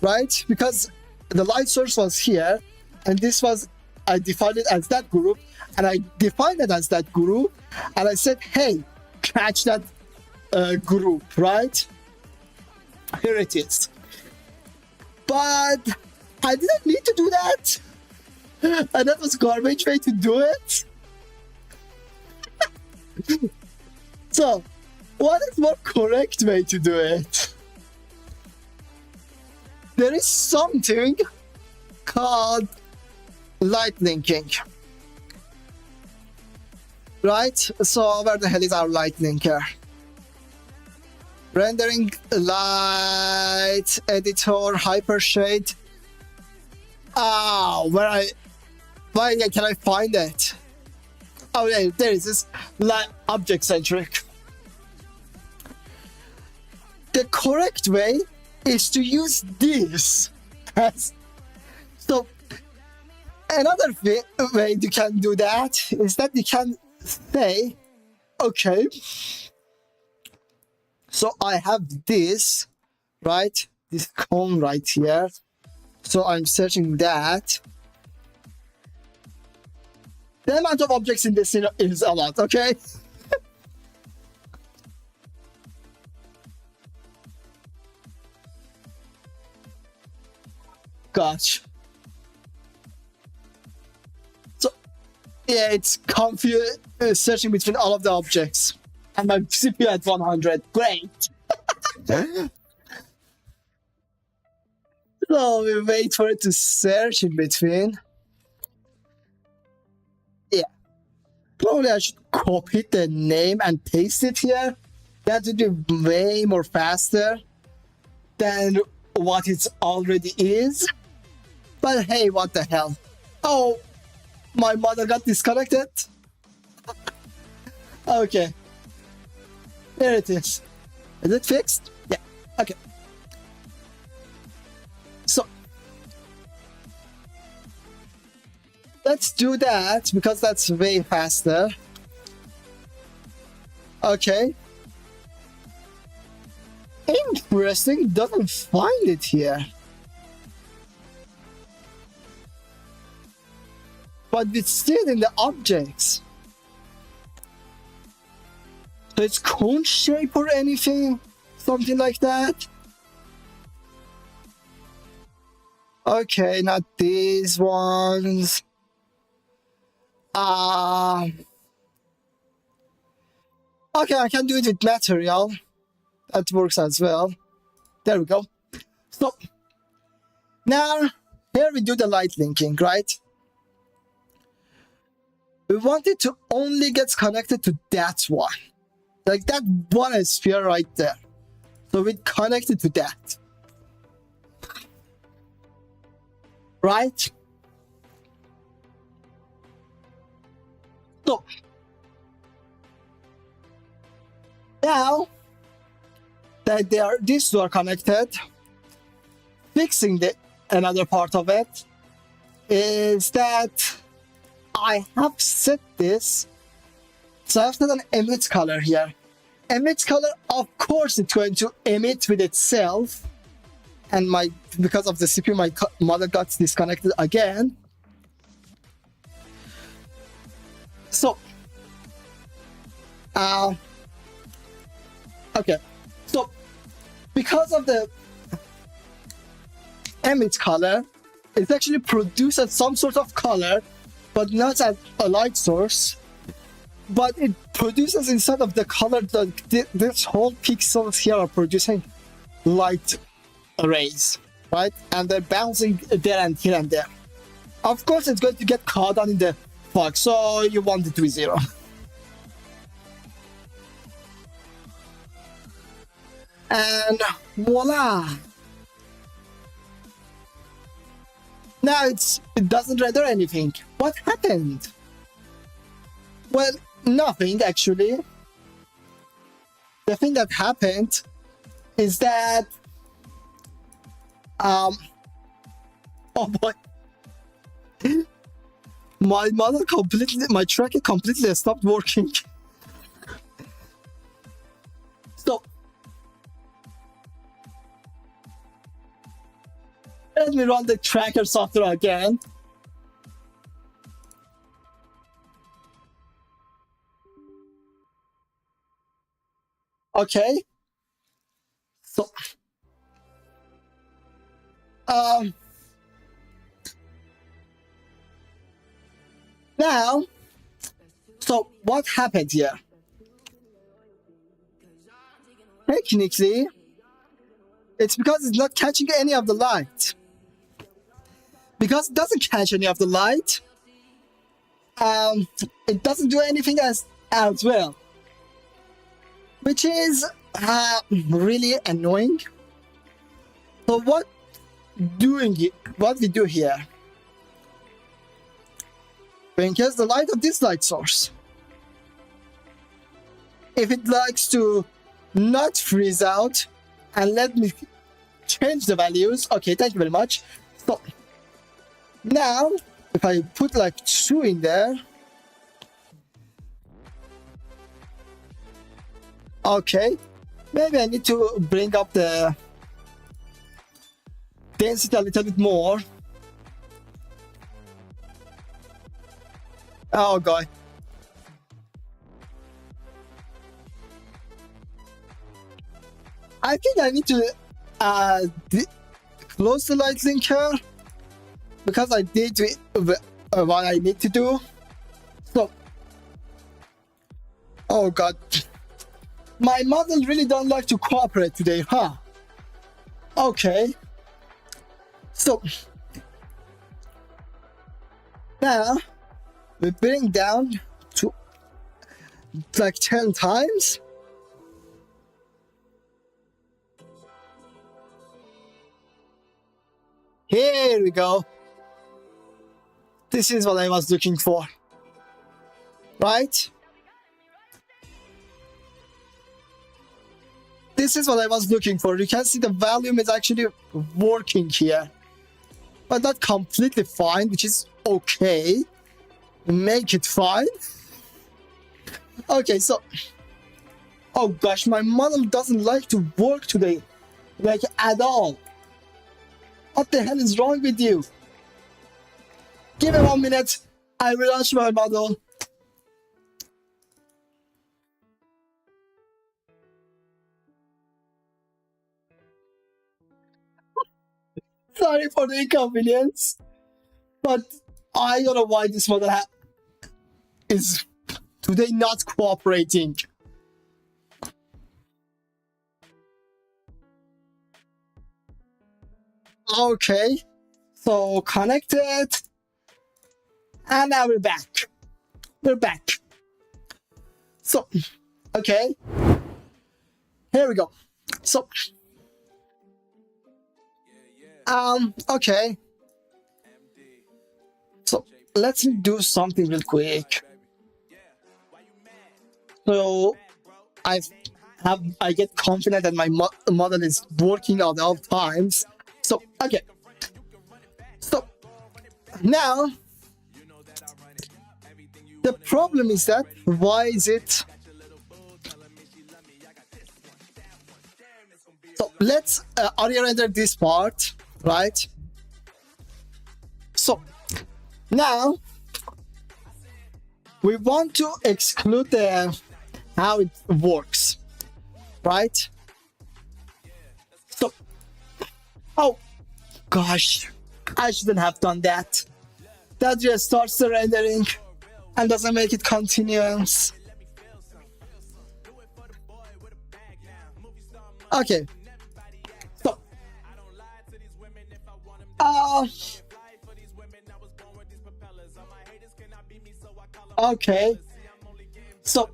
right? Because the light source was here, and this was, I defined it as that group, and I defined it as that group, and I said, hey, catch that group, right? Here it is. But I didn't need to do that. And that was garbage way to do it. So, what is more correct way to do it? there is something called light linking. Right? So where the hell is our light linker? Rendering light editor hypershade. Where can I find it? Oh yeah, there it is. Light object centric. The correct way is to use this. So another way you can do that is that you can say, okay, so I have this, right? This cone right here. So I'm searching that. The amount of objects in this scene is a lot, okay? Gosh. So, yeah, it's confused searching between all of the objects. And my CPU at 100. Great. So we wait for it to search in between. Yeah. Probably I should copy the name and paste it here. That would be way more faster than what it already is. But hey, what the hell? Oh, my mother got disconnected. Okay. There it is. Is it fixed? Yeah. Okay. So let's do that because that's way faster. Okay. Interesting. Doesn't find it here. But it's still in the objects. So it's cone shape or anything? Something like that? Okay, not these ones. Okay, I can do it with material. That works as well. There we go. So, now, here we do the light linking, right? We want it to only get connected to that one. Like that one sphere right there. So we connect it to that. Right? So now that these two are connected, fixing another part of it is that I have set this. So I have set an emit color here. Emit color, of course, it's going to emit with itself. And because of the CPU, my mother got disconnected again. So, okay. So, because of the emit color, it actually produces some sort of color, but not as a light source. But it produces instead of the color, this whole pixels here are producing light rays, right? And they're bouncing there and here and there. Of course, it's going to get caught on in the fog, so you want it to be 0. And voila! Now it doesn't render anything. What happened? Well, nothing actually. The thing that happened is that oh boy, my tracker completely stopped working. So let me run the tracker software again. Okay. So now, so what happened here? Technically, It's because it's not catching any of the light. Because it doesn't catch any of the light, it doesn't do anything as well, which is really annoying. So what we do here? We increase the light of this light source. If it likes to not freeze out, and let me change the values. Okay, thank you very much. So now, if I put like 2 in there, okay, maybe I need to bring up the density a little bit more. Oh god. I think I need to close the light linker because I did what I need to do. So, oh god, my model really don't like to cooperate today, huh? Okay, so now we bring down to like 10 times. Here we go. This is what I was looking for, right? This is what I was looking for. You can see the volume is actually working here, but not completely fine, which is okay. Make it fine. Okay, so, oh gosh, my model doesn't like to work today, like at all. What the hell is wrong with you? Give me 1 minute. I will launch my model. Sorry for the inconvenience, but I don't know why this model is today not cooperating. Okay, so connected, and now we're back. We're back. So, okay, here we go. So, okay. So let's do something real quick. So I get confident that my model is working at all times. So okay. So now the problem is that why is it? So let's render this part, right? So now we want to exclude how it works, right? So, oh gosh, I shouldn't have done that. That just starts the rendering and doesn't make it continuous. Okay. So, okay. So,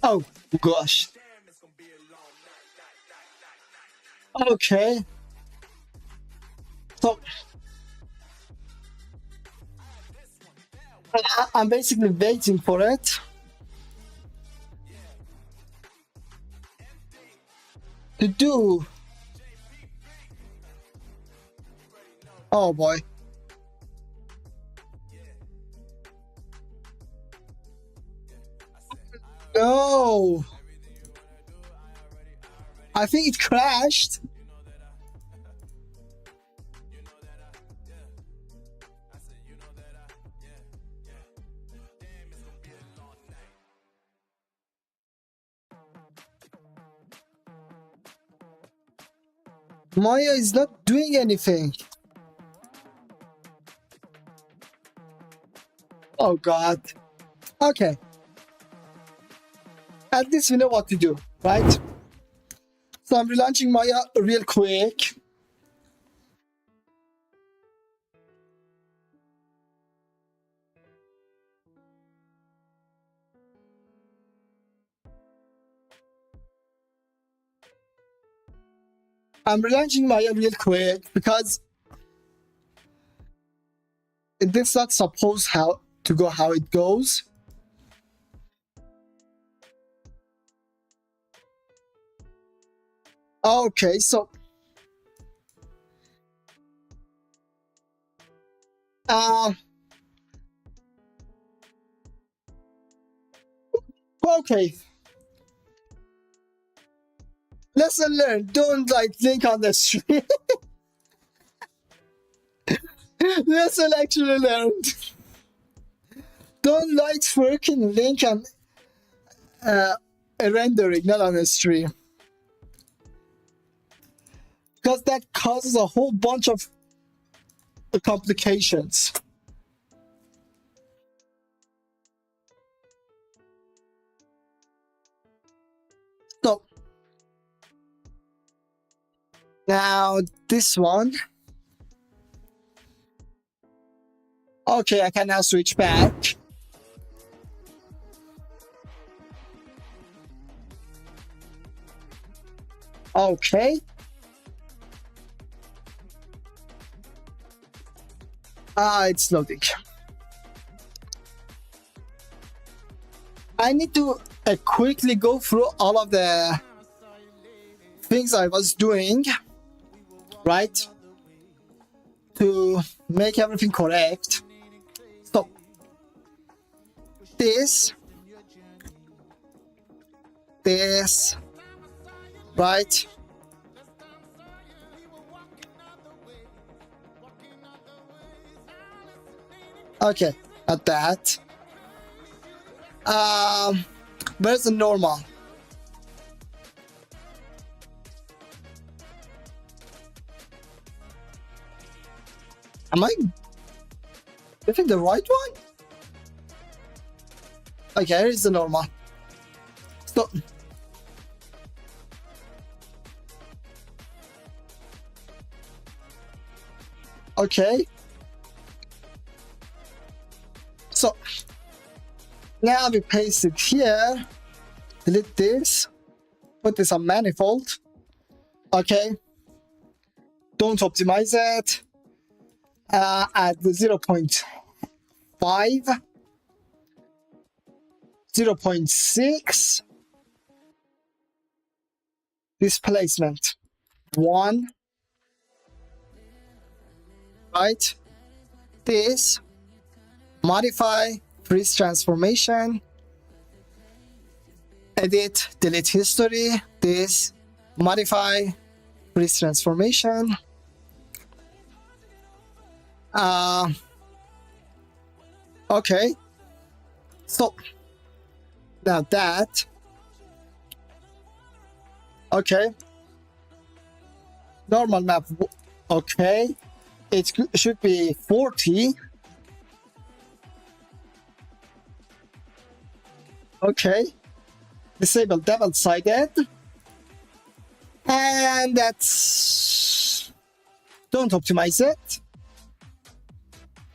oh gosh. Okay. So, I'm basically waiting for it to do. Oh boy. No. I think it crashed. Maya is not doing anything. Oh god. Okay. At least we know what to do, right? So I'm relaunching Maya real quick. I'm relaunching Maya real quick because this is not supposed how to go how it goes. Okay, so okay. Lesson learned. Don't like link on the stream. Lesson actually learned. Don't like freaking link on a rendering, not on a stream. Because that causes a whole bunch of complications. So now this one. Okay, I can now switch back. Okay. It's loading. I need to quickly go through all of the things I was doing, right? To make everything correct. So, this, right? Okay, at that. Where's the normal? Am I getting the right one? Okay, here is the normal. So, okay. So, now we paste it here. Delete this. Put this on manifold. Okay. Don't optimize it. At the 0.5. 0.6. Displacement 1. Right? This. Modify, freeze transformation, edit, delete history, this, modify, freeze transformation. Okay. So now that. Okay. Normal map. Okay. It should be 40. Okay. Disable double-sided. And that's... Don't optimize it.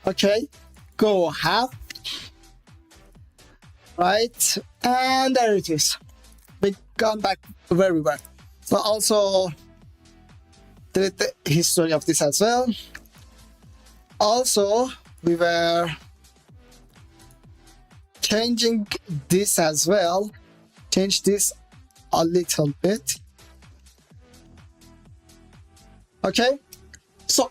Okay. Go half. Right. And there it is. We gone back where we were. So also delete the history of this as well. Also, we were changing this as well. Change this a little bit. Okay, so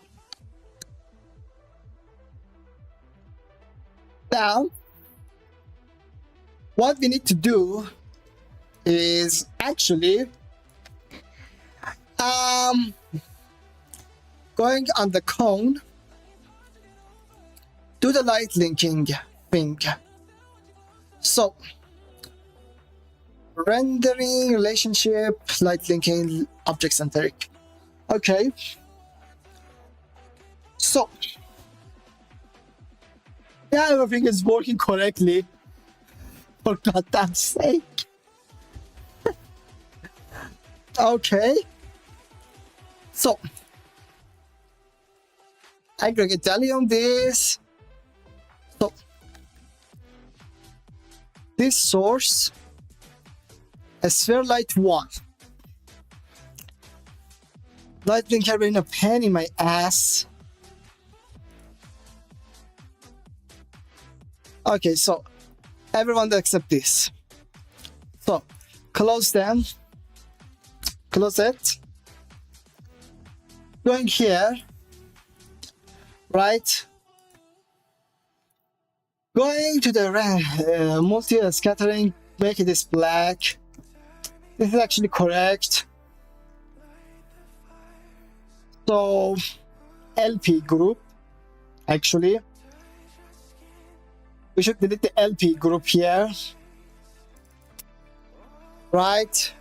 now what we need to do is actually going on the cone, do the light linking thing. So rendering, relationship, light linking, object centric. Okay. So Yeah, everything is working correctly. For God's sake. Okay. So, aggregate value on this. So, this source, a sphere light 1. Lightning carrying a pen in my ass. Okay, so everyone except this. So, close them. Close it. Going here. Right. Going to the multi-scattering, make this black. This is actually correct. So, LP group, actually. We should delete the LP group here. Right.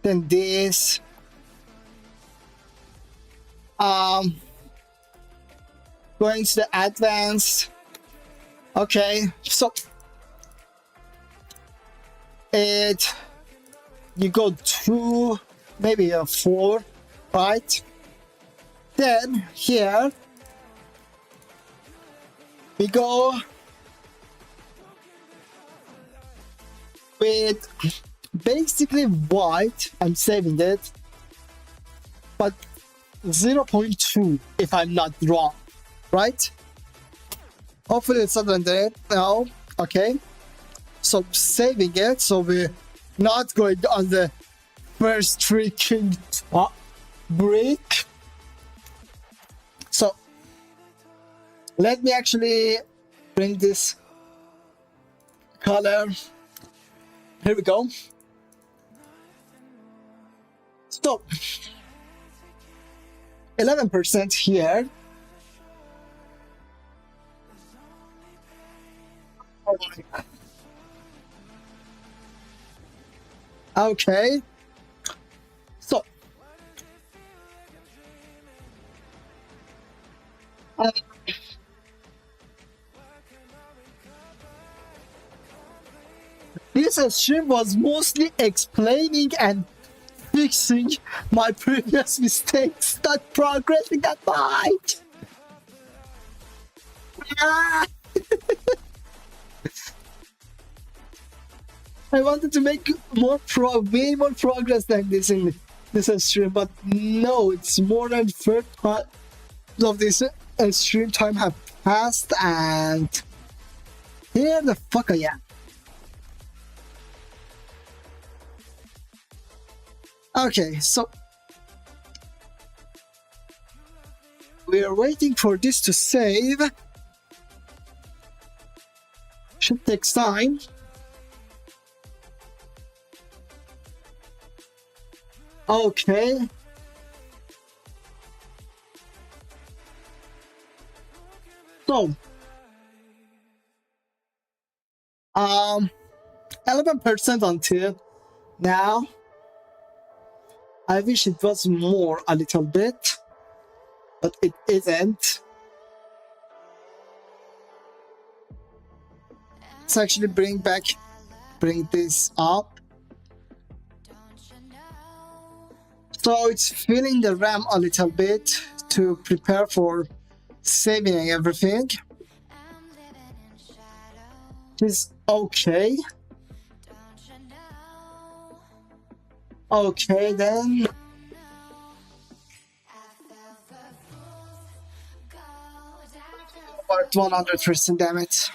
Then this. Going to the advanced. Okay, so you go 2, maybe a 4, right? Then here we go with basically white. I'm saving it, but 0.2 if I'm not wrong, right? Hopefully it's not under it now. Okay, so saving it, so we're not going on the first freaking break. So let me actually bring this color. Here we go. So 11% here. Okay, so this stream was mostly explaining and fixing my previous mistakes, not progressing that much. Ah! I wanted to make way more progress than this in this stream, but no, it's more than third part of this stream time have passed, and here the fuck I am. Okay, so we are waiting for this to save. Should take time. Okay. So 11% until now. I wish it was more a little bit, but it isn't. Let's actually bring this up. So it's filling the RAM a little bit to prepare for saving everything. It's okay. Okay then. About 100%, damn it.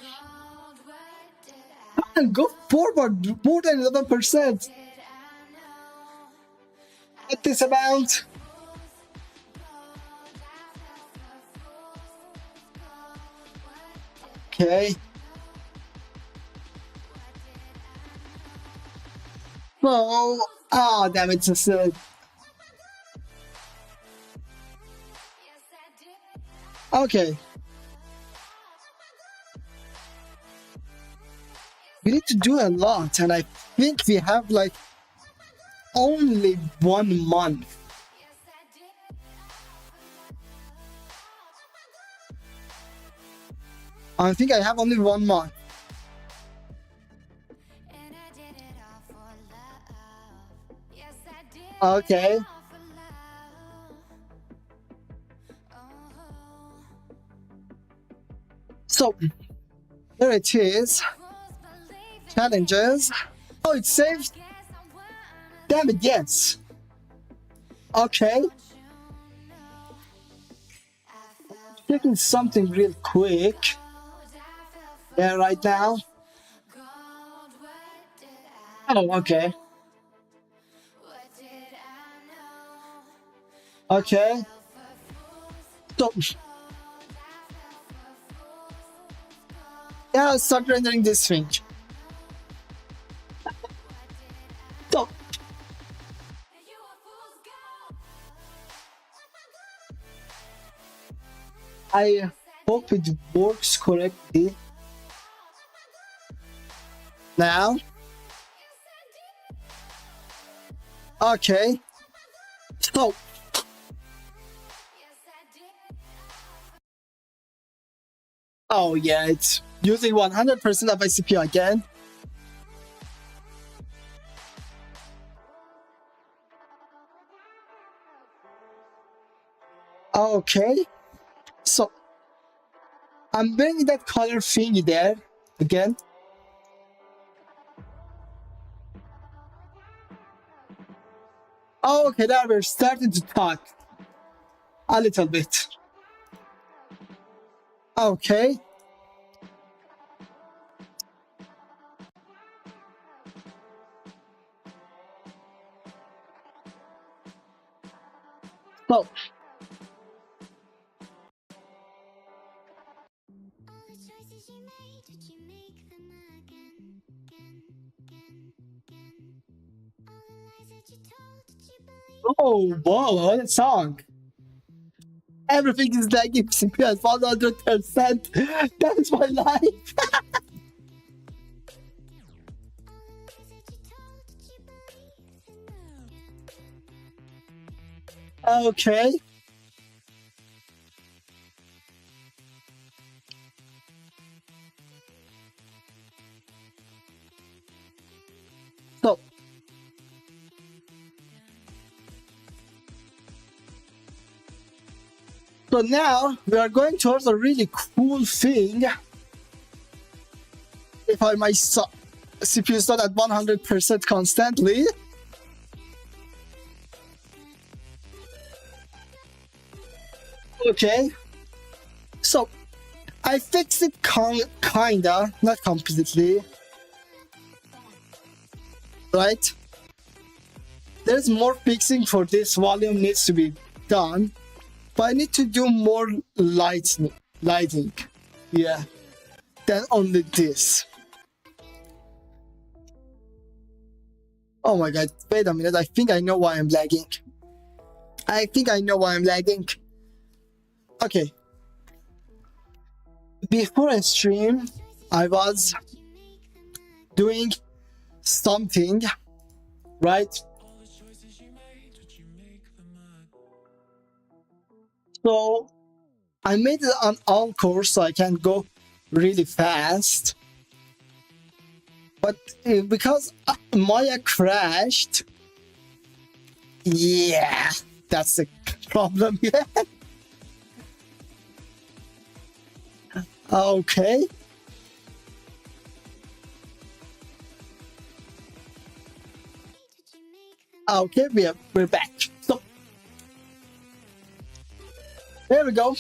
And go forward more than 11%. At this amount. Okay. So, damn it, just okay. We need to do a lot, and I think we have like only 1 month. I think I have only one more. Okay. So, there it is. Challenges. Oh, it's saved? Damn it, yes. Okay. Checking something real quick. Yeah, right now. Oh, okay. Okay. So, yeah, I'll start rendering this thing. So, I hope it works correctly. Now. Okay. So. Oh yeah, it's using 100% of my CPU again. Okay. So, I'm bringing that color thingy there again. Oh, okay, now we're starting to talk a little bit. Okay. So, oh, wow, what a song. Everything is lagging CPU at 100%. That is my life. Okay. So, so now we are going towards a really cool thing. If my CPU is not at 100% constantly. Okay. So, I fixed it kinda, not completely. Right? There's more fixing for this volume needs to be done. But I need to do more lighting. Yeah. Than only this. Oh my god, wait a minute, I think I know why I'm lagging. Okay. Before I stream, I was doing something, right? So I made it on all course so I can go really fast. But because Maya crashed, yeah, that's the problem. Yeah. Okay. Okay, we're back. So there we go.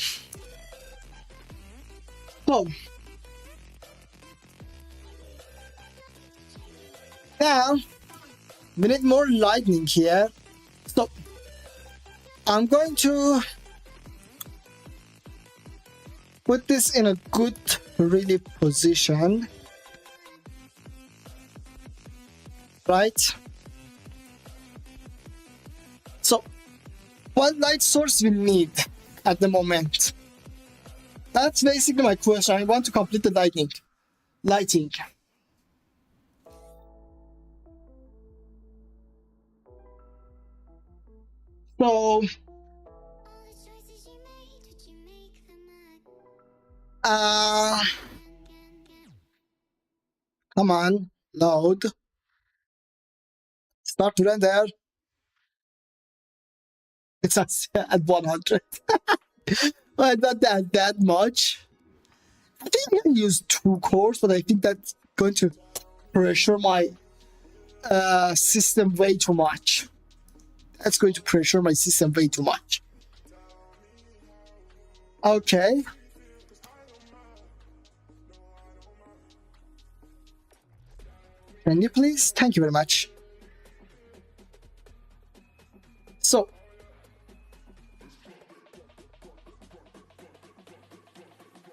So now we need more lightning here. So I'm going to put this in a good really position. Right? So what light source we need at the moment? That's basically my question. I want to complete the lighting. So Come on, load. Start to render. It's at 100. Well, not that much. I think I used 2 cores, but I think that's going to pressure my system way too much. That's going to pressure my system way too much. Okay. Can you please? Thank you very much. So,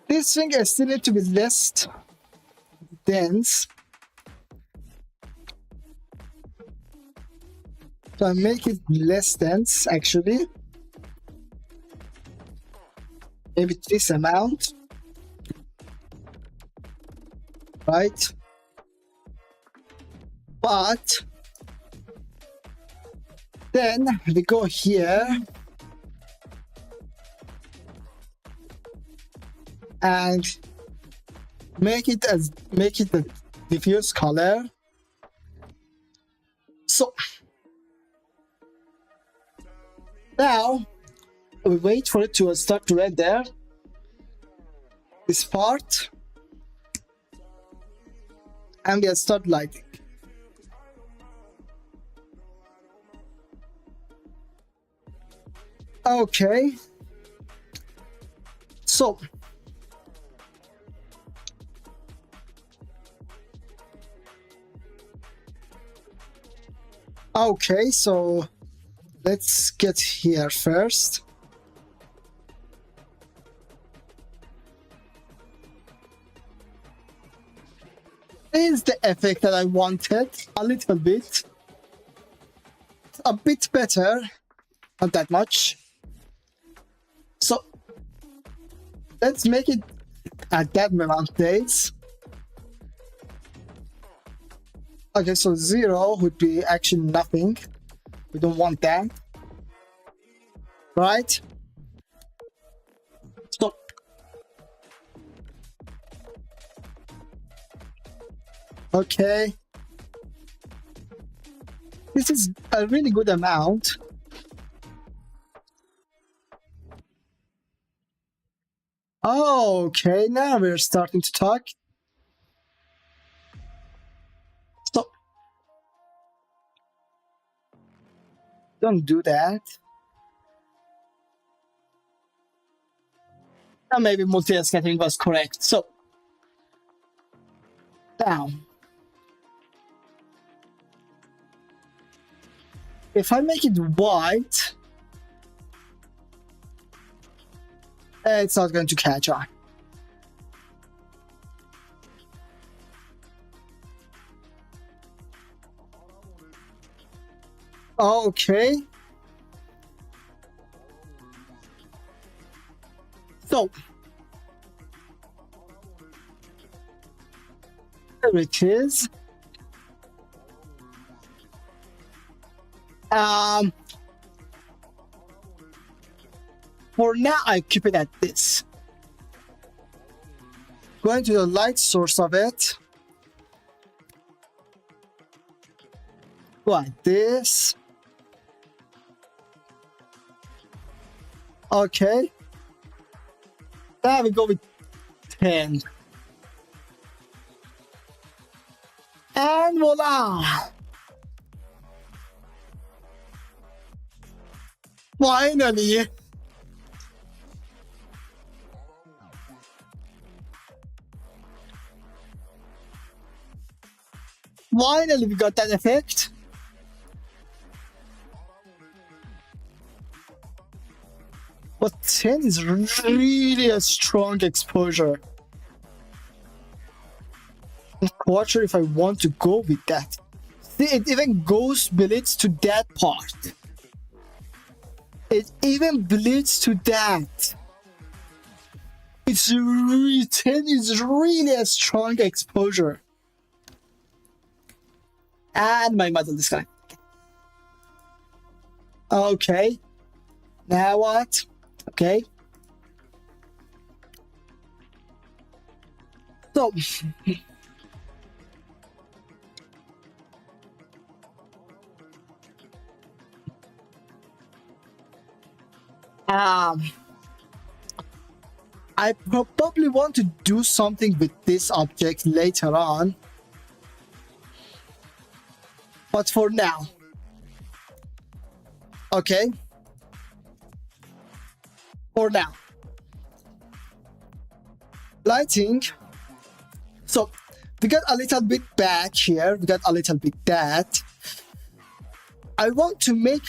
this thing is still need to be less dense. So I make it less dense actually. Maybe this amount. Right? But then we go here and make it a diffuse color. So now we wait for it to start to render this part, and we start lighting. Okay, so let's get here first. Is the effect that I wanted a little bit, a bit better, not that much. So let's make it at that amount days. Okay, so 0 would be actually nothing. We don't want that, right? So okay, this is a really good amount. Okay, now we're starting to talk. So don't do that. Now maybe multi-scattering was correct. So down. If I make it white, it's not going to catch on. Okay. So there it is. For now, I keep it at this. Going to the light source of it. Like this. Okay. Now we go with 10. And voila! Finally! Finally, we got that effect. But 10 is really a strong exposure. I'm not sure if I want to go with that. See, it even goes bleeds to that part. It even bleeds to that. It's really, 10 is really a strong exposure. And my model disconnect. Okay. Now what? Okay. So Um, I probably want to do something with this object later on. But for now. Okay. For now. Lighting. So we got a little bit back here. We got a little bit that. I want to make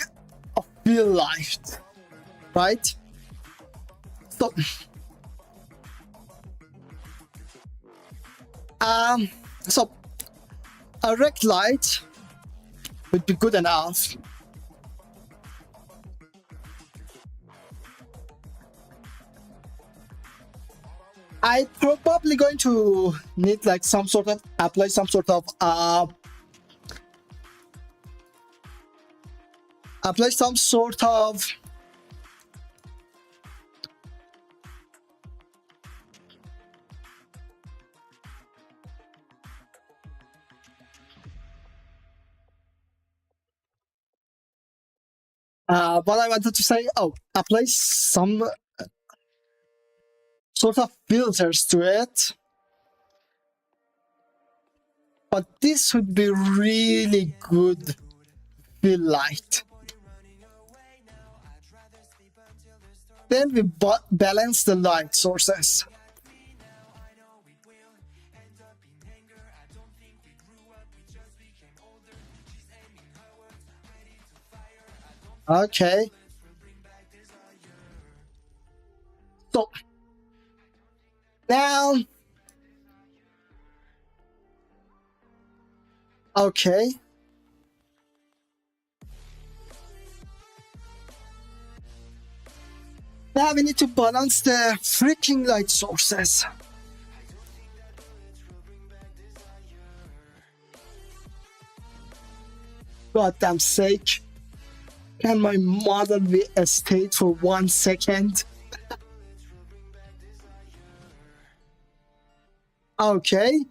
a fill light. Right? So so a rect light would be good enough. I probably going to need like some sort of apply some sort of what I wanted to say, apply some sort of filters to it. But this would be really good fill light. Then we balance the light sources. Okay. So now, okay. Now we need to balance the freaking light sources. Goddamn sake. Can my model be a state for 1 second? Okay.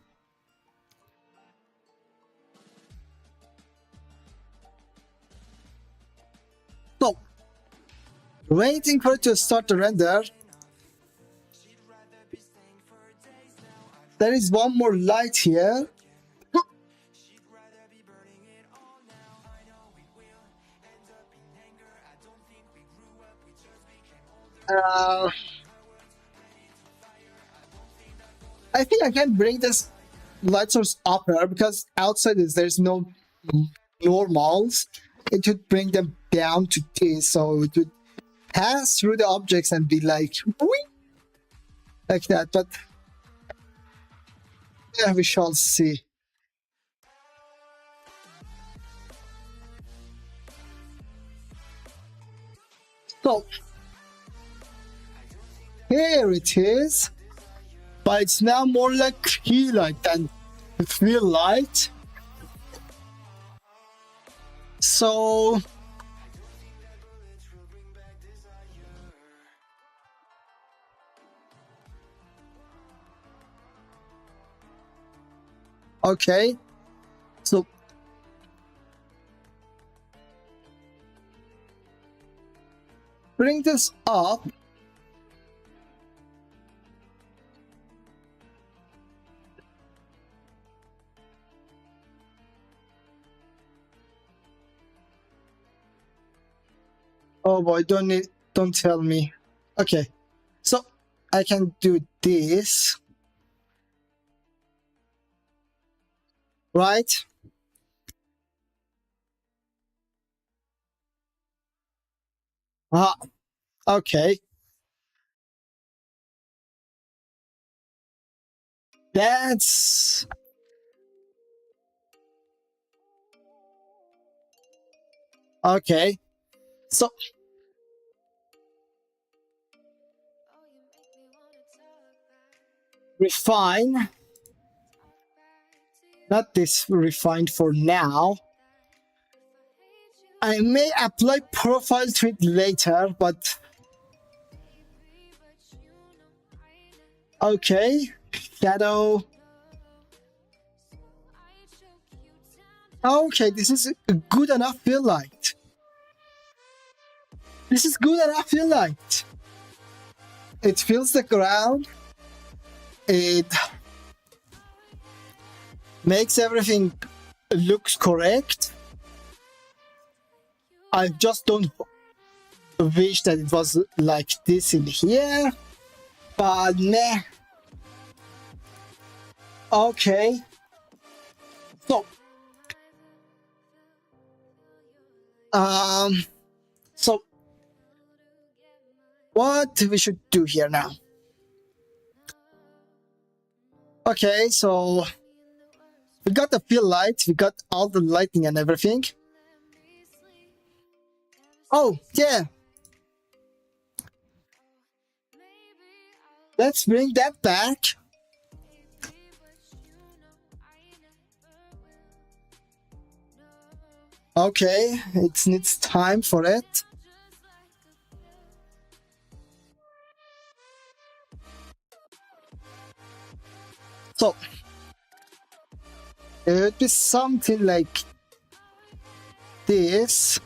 So, waiting for it to start the render. There is one more light here. I think I can bring this light source up here because outside there's no normals. It would bring them down to this, so it would pass through the objects and be like, whee! Like that. But yeah, we shall see. So here it is, but it's now more like key light than fill light. So okay, so bring this up. Oh boy, don't tell me. Okay, so I can do this, right? Okay. That's okay. So refine. Not this refined for now. I may apply profile to it later, but okay. Shadow. Okay, this is a good enough fill light. This is good enough fill light. It fills the ground. It makes everything looks correct. I just don't wish that it was like this in here, but meh. Okay, so so what we should do here now? Okay, so we got the fill light, we got all the lighting and everything. Oh yeah, let's bring that back. Okay, it needs time for it. So it would be something like this,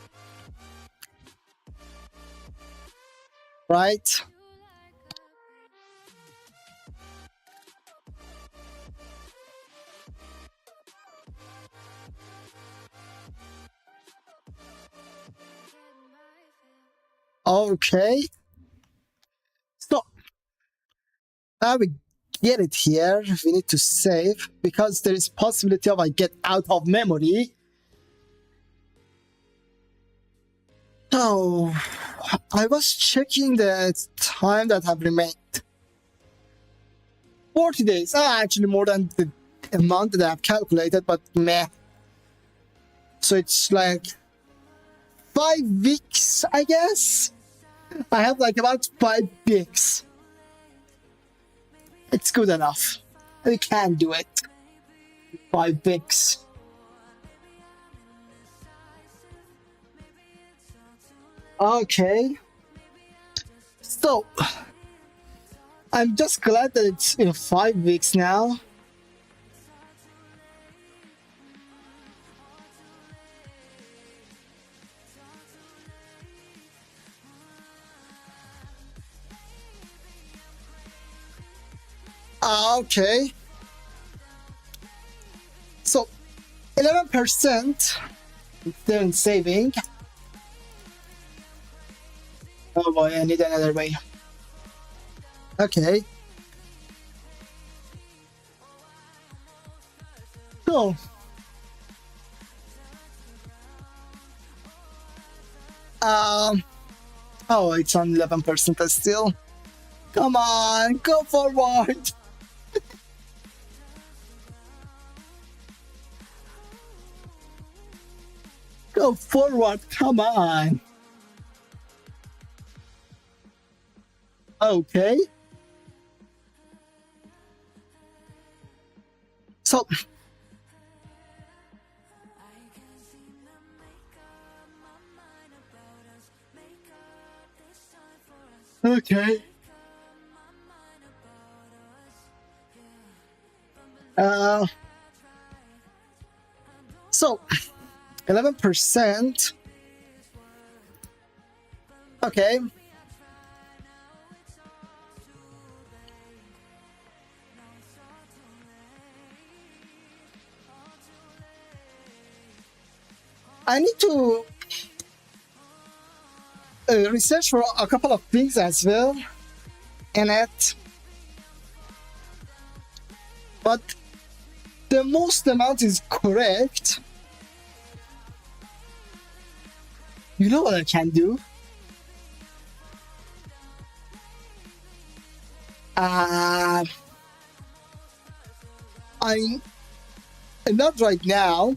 right? Okay, so now we get it here. We need to save because there is possibility of I get out of memory. So I was checking the time that have remained. 40 days. Actually more than the amount that I have calculated, but meh. So it's like 5 weeks, I guess. I have like about 5 weeks. It's good enough. We can do it. 5 weeks. Okay. So I'm just glad that it's in 5 weeks now. Okay. So 11% still in saving. Oh boy, I need another way. Okay. So oh, it's on 11% still. Come on, go forward. Go forward, come on. Okay. So okay. So 11%. Okay. I need to research for a couple of things as well in it, but the most amount is correct. You know what I can do? I'm not right now.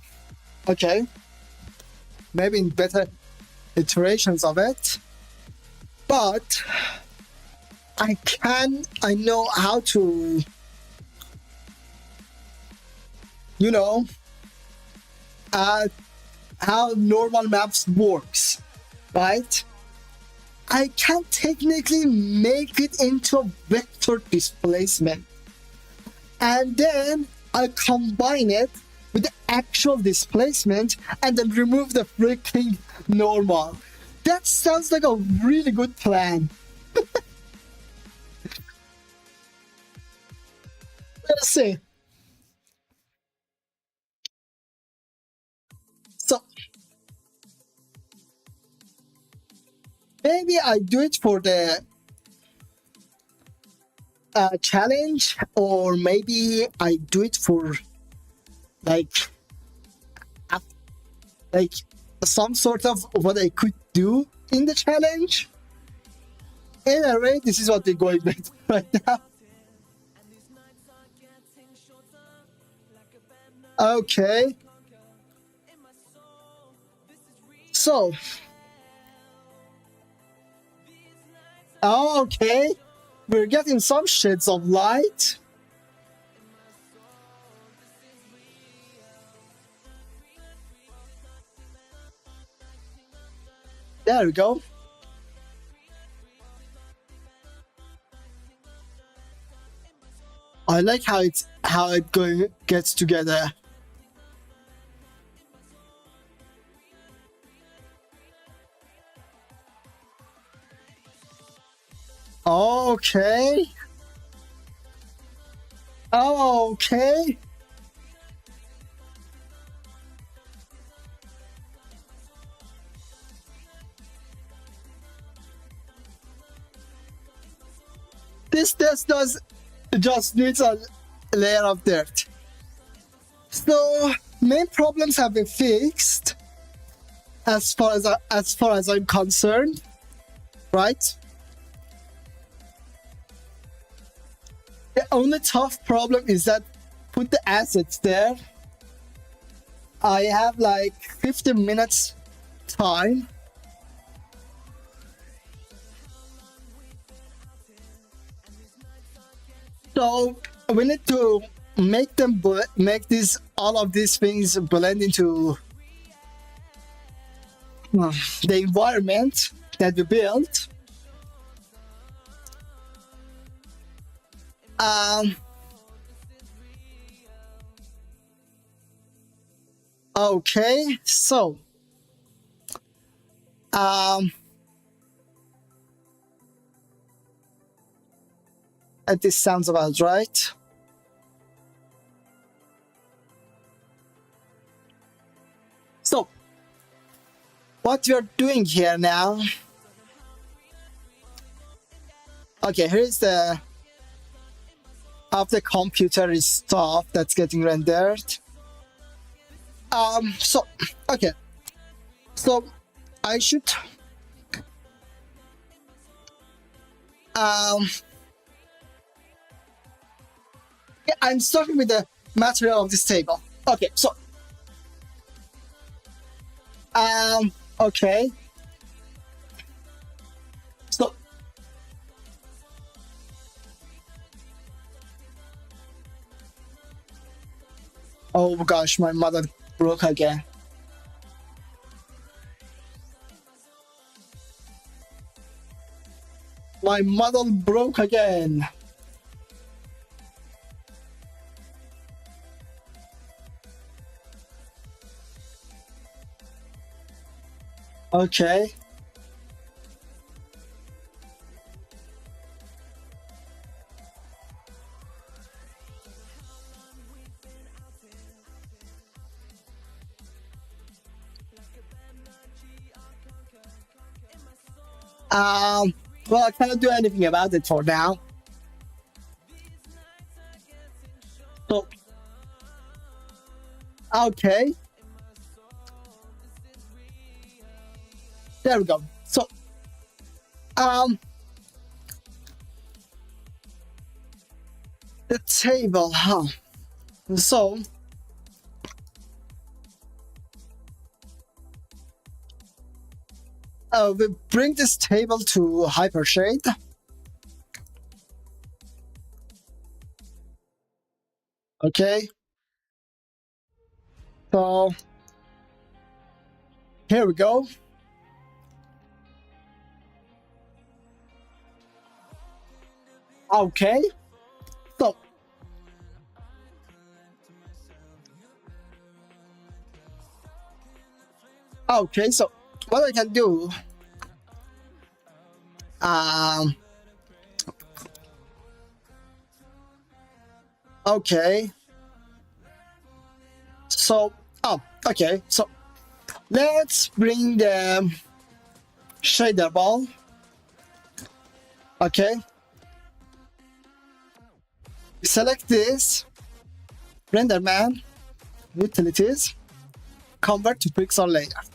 Okay. Maybe in better iterations of it. But I know how to, you know, how normal maps works, right? I can technically make it into a vector displacement. And then I combine it with the actual displacement and then remove the freaking normal. That sounds like a really good plan. Let's see. So maybe I do it for the challenge, or maybe I do it for like like some sort of what I could do in the challenge. Anyway, this is what we're going with right now. Okay. So. Okay. We're getting some shades of light. There we go. I like how it gets together. Okay. Okay. This does just needs a layer of dirt. So main problems have been fixed as far as I'm concerned, right? The only tough problem is that put the assets there. I have like 15 minutes time. So we need to make all of these things blend into the environment that we built. Okay, so and this sounds about right. So what we are doing here now. Okay, here's the of the computer stuff that's getting rendered. So okay, so I should yeah, I'm starting with the material of this table. Okay, so okay, so oh gosh, my mother broke again. My model broke again. Okay. Well, I cannot do anything about it for now. So, okay. There we go. So, the table, huh? So, we bring this table to Hypershade. Okay. So, here we go. Okay. So, okay, so what I can do Um, okay. So, okay. So let's bring the shader ball. Okay. Select this, renderman, utilities, convert to pixar layout.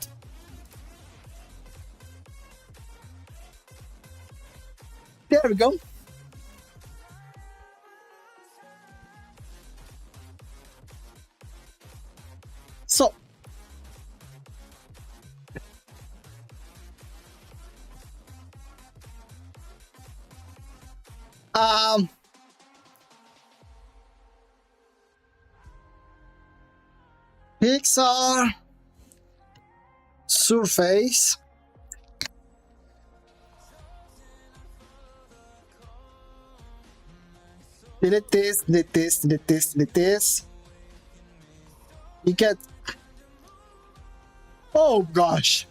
There we go. So, pixar surface delete this, delete this, delete this, delete this. You get, oh gosh,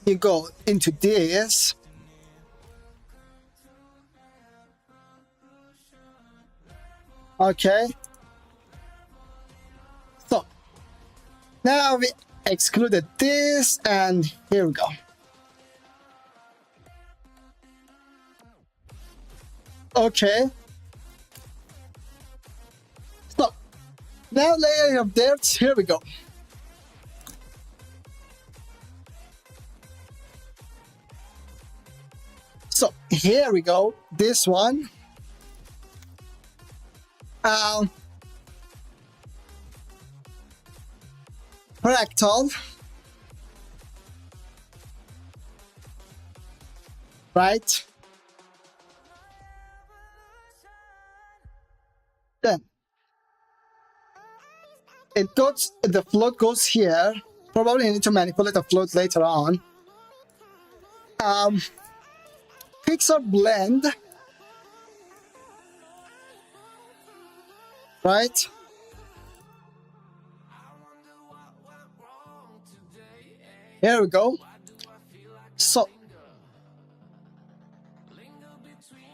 you go into this. Okay. So now we excluded this, and here we go. Okay. So now layer of dirt, here we go. So here we go, this one. Fractal. Right. Then it goes, the float goes here. Probably need to manipulate the float later on. Pixar blend. Right. Here we go. So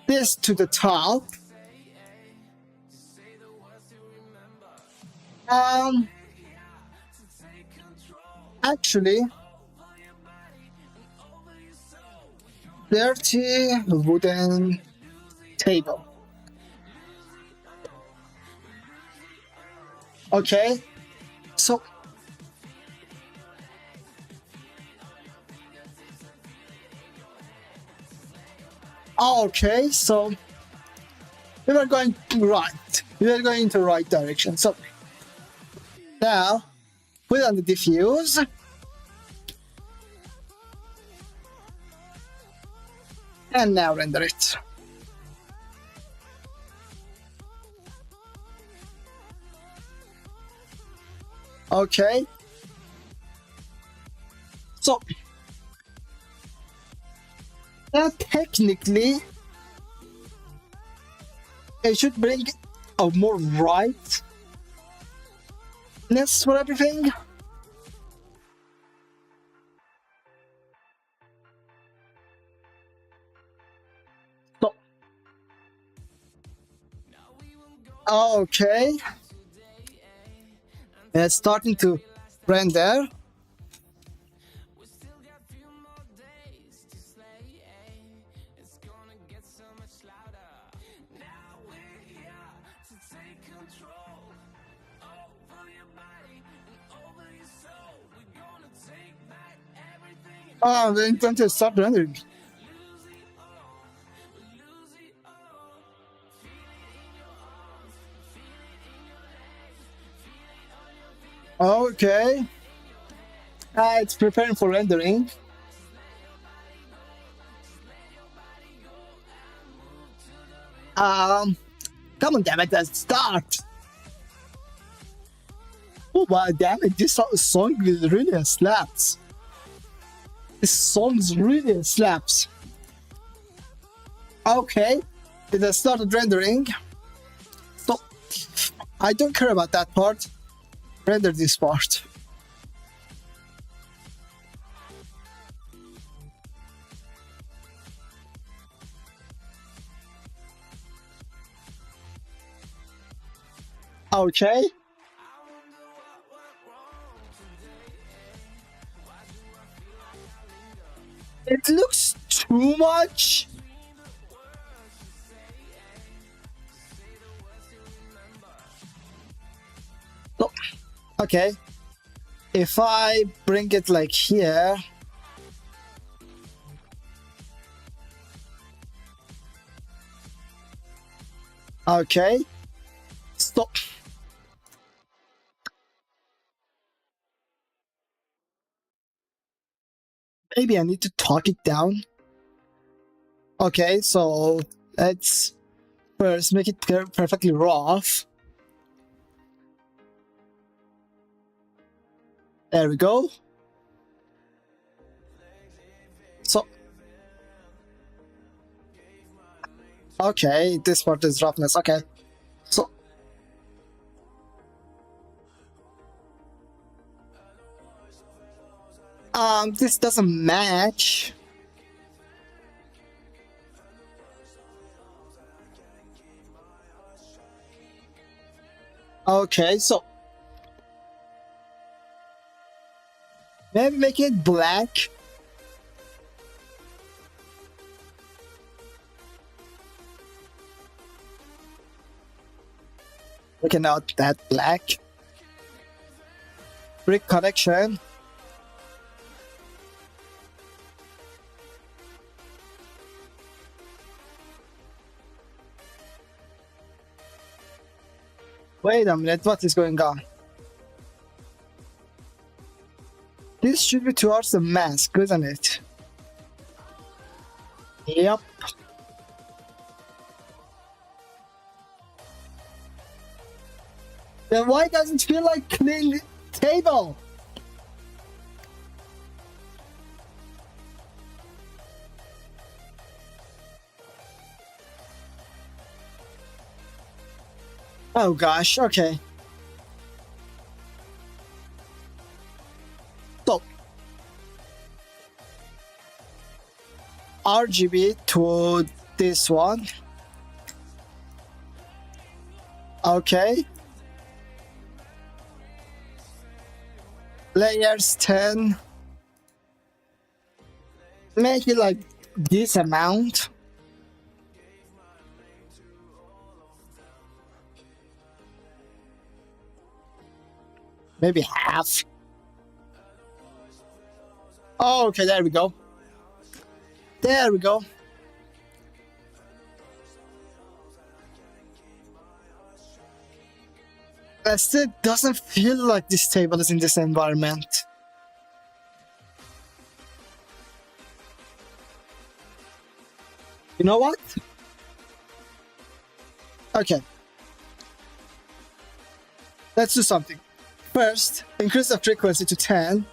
this to the top. Actually, dirty wooden table. Okay, so okay, so we were going right. We were going into the right direction. So now put on the diffuse. And now render it. Okay. So now technically it should bring a more rightness for everything. So okay. It's starting to render. Oh, we're going to stop rendering. Okay. It's preparing for rendering. Come on, damn it, let's start. Oh my damn it, this song really slaps. This song's really slaps. Okay, it has started rendering. So I don't care about that part. Render this part. Okay. It looks too much. Oh, okay. If I bring it like here. Okay. Stop. Maybe I need to talk it down. Okay, so let's first make it perfectly rough. There we go. So, okay, this part is roughness. Okay, so this doesn't match. Okay, so maybe make it black. Okay, not that black. Brick connection. Wait a minute, what is going on? This should be towards the mask, isn't it? Yep. Then why doesn't it feel like clean table? Oh gosh, okay. So RGB to this one. Okay. Layers 10. Make it like this amount. Maybe half. Oh, okay, there we go. There we go. It still doesn't feel like this table is in this environment. You know what? Okay. Let's do something. First, increase the frequency to 10.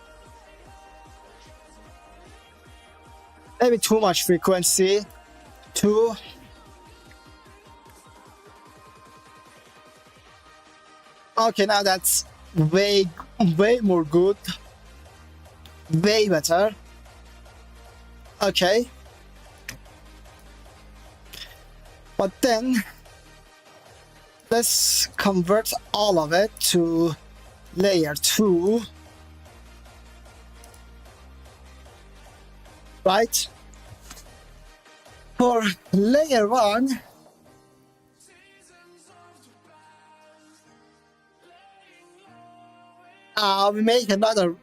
Maybe too much frequency. 2. Okay, now that's way more good. Way better. Okay. But then, let's convert all of it to layer 2. Right? For layer 1, we make another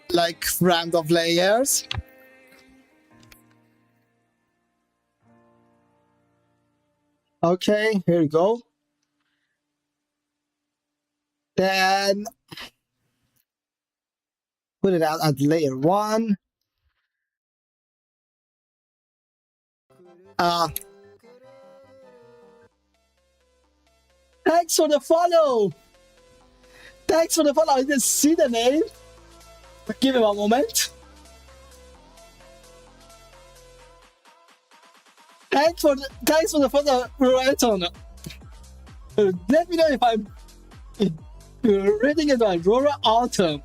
like round of layers. Okay, here we go. Then put it out at layer 1. Thanks for the follow. Thanks for the follow. I didn't see the name. But give him a moment. Thanks for the follow, Roeton. Let me know if I'm reading it right. Rora Autumn.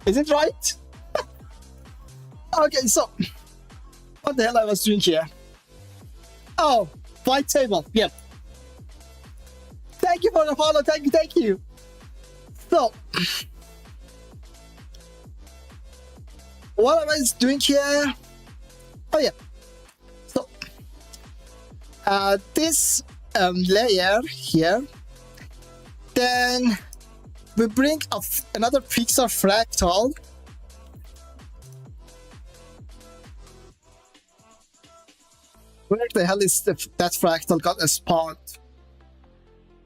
Is it right? Okay, so what the hell I was doing here? Oh, white table. Yep. Thank you for the follow. Thank you. So, what am I doing here? Oh yeah. So, this layer here. Then we bring another pixar fractal. Where the hell is that fractal got spawned?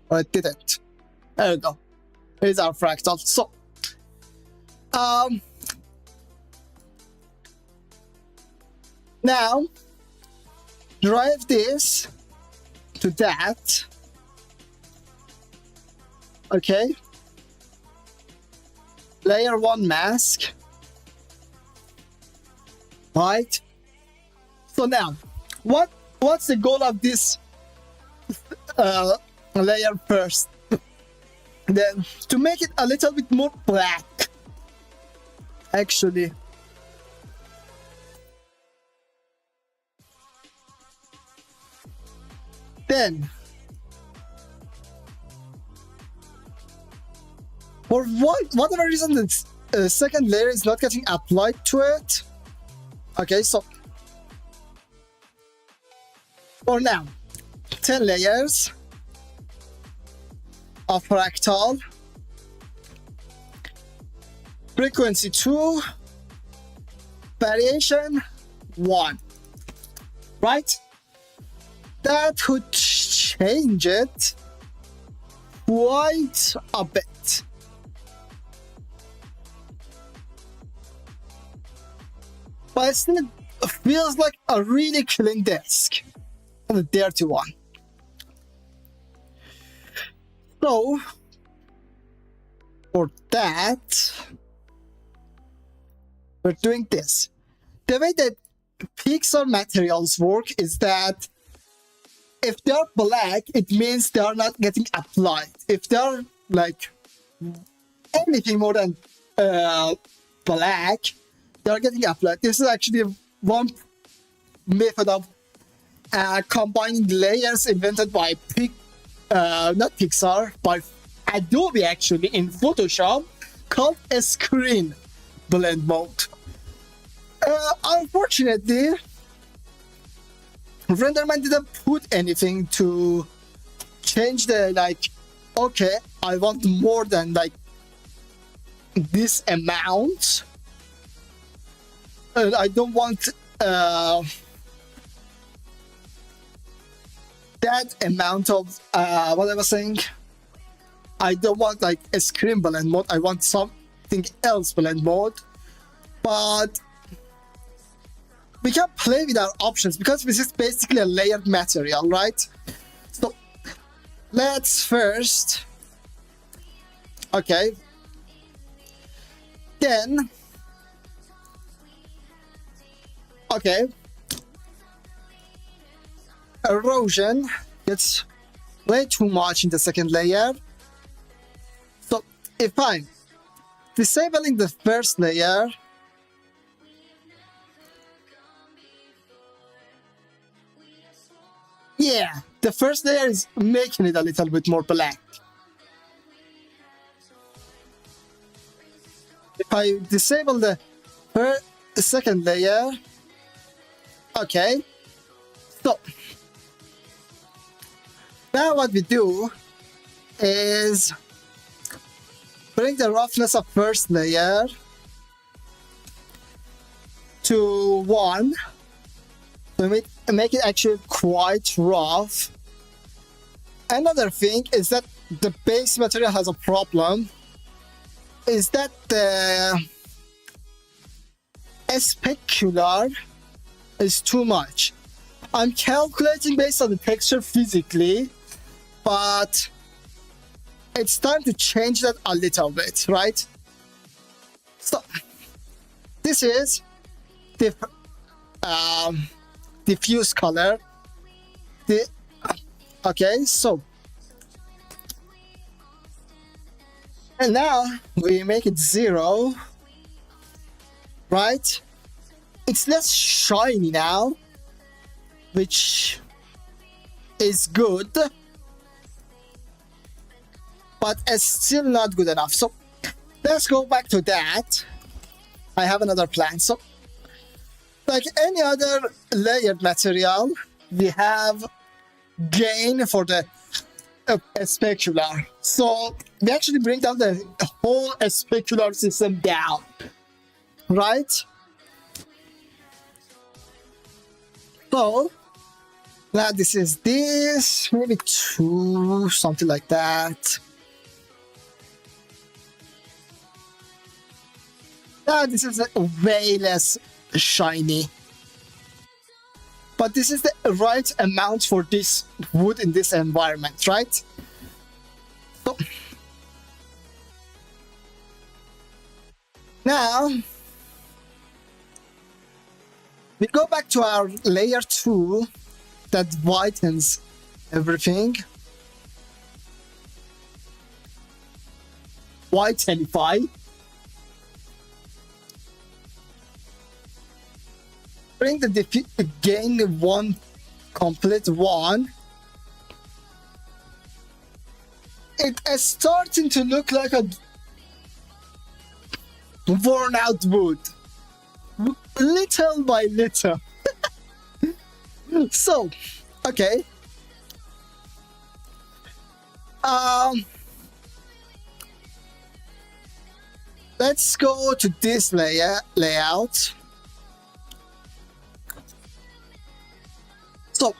Or it didn't. There we go. Here's our fractal. So, now drive this to that. Okay. Layer 1 mask. Right. So now, what's the goal of this layer first? Then to make it a little bit more black. Actually. Then for whatever reason, the second layer is not getting applied to it. Okay, so for now, 10 layers of fractal, frequency 2, variation 1, right? That would change it quite a bit. But it still feels like a really clean disk. And a dirty one. So, for that, we're doing this. The way that pixar materials work is that if they're black, it means they're not getting applied. If they're like anything more than black, they're getting applied. This is actually one method of combining layers invented by not Pixar, by Adobe actually in Photoshop, called a screen blend mode. Unfortunately, renderman didn't put anything to change the okay, I want more than this amount, and I don't want that amount of what I was saying. I don't want a screen blend mode. I want something else blend mode. But we can play with our options because this is basically a layered material, right? So let's first, okay, then, okay, erosion gets way too much in the second layer. So if I'm disabling the first layer, yeah, the first layer is making it a little bit more black. If I disable the second layer, okay, so now what we do is bring the roughness of first layer to 1. So make it actually quite rough. Another thing is that the base material has a problem. Is that the specular is too much. I'm calculating based on the texture physically, but it's time to change that a little bit, right? So this is the diffuse color. Okay, so and now we make it 0, right? It's less shiny now, which is good. but it's still not good enough. So let's go back to that. I have another plan. So like any other layered material, we have gain for the specular. So we actually bring down the whole specular system down, right? So now this is this, maybe 2, something like that. Now this is way less shiny. But this is the right amount for this wood in this environment, right? So now we go back to our layer 2 that whitens everything. Whitenify. Bring the defeat gain 1 complete 1. It is starting to look like a worn out wood, little by little. So okay, let's go to this layout. So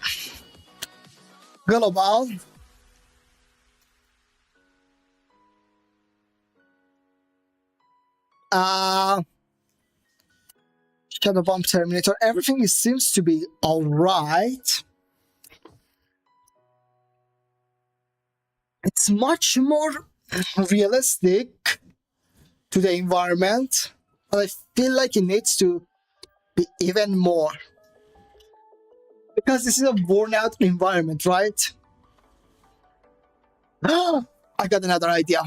global, shadow bomb terminator, everything seems to be all right. It's much more realistic to the environment, but I feel like it needs to be even more, because this is a worn out environment, right? I got another idea.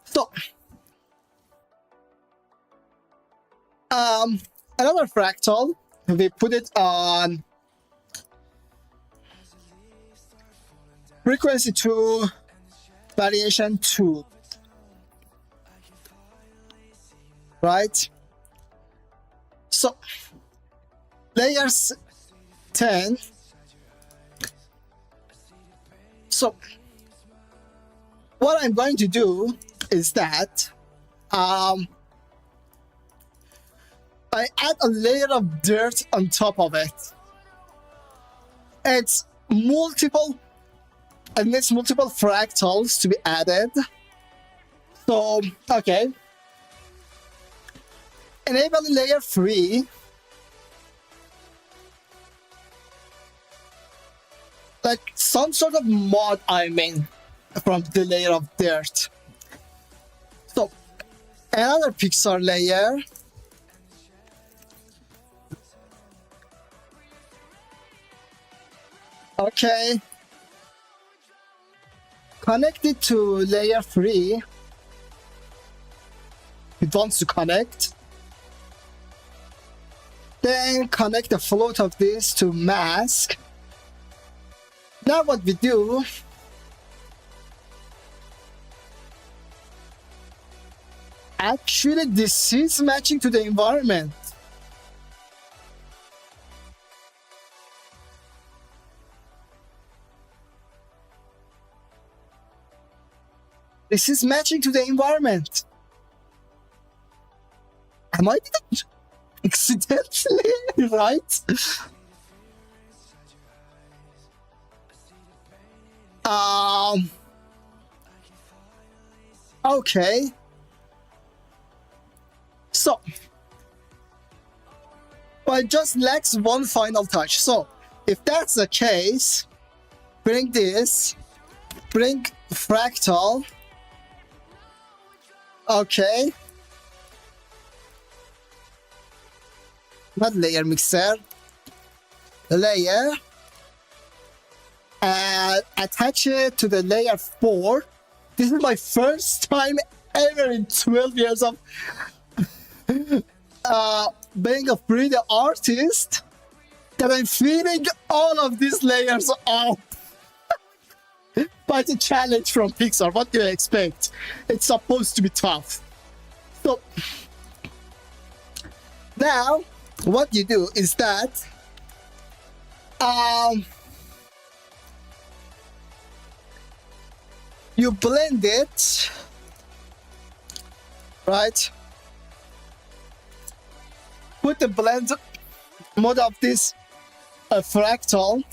So another fractal, we put it on frequency 2, variation 2, right? So layers 10. So what I'm going to do is that I add a layer of dirt on top of it. It's multiple fractals to be added. So okay, enable layer 3. Like some sort of mod, I mean, from the layer of dirt. So another pixar layer. Okay. Connect it to layer 3. It wants to connect. Then connect the float of this to mask. Now what we do, actually this is matching to the environment. This is matching to the environment. Am I doing accidentally right? Okay. So, but it just lacks one final touch. So, if that's the case, bring this, bring fractal. Okay. Not layer mixer. Layer. And attach it to the layer 4. This is my first time ever in 12 years of being a 3D artist that I'm feeding all of these layers out. But a challenge from Pixar. What do you expect? It's supposed to be tough. So now, what you do is that you blend it, right? Put the blend mode of this fractal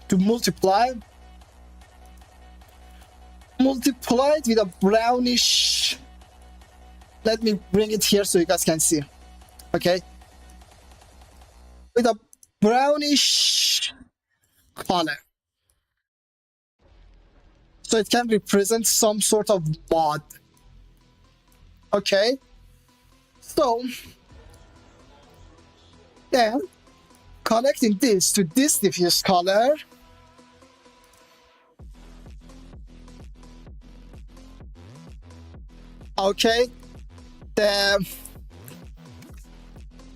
to multiply it with a brownish. Let me bring it here so you guys can see. Okay, with a brownish color, so it can represent some sort of mod. Okay, so then connecting this to this diffuse color, okay, then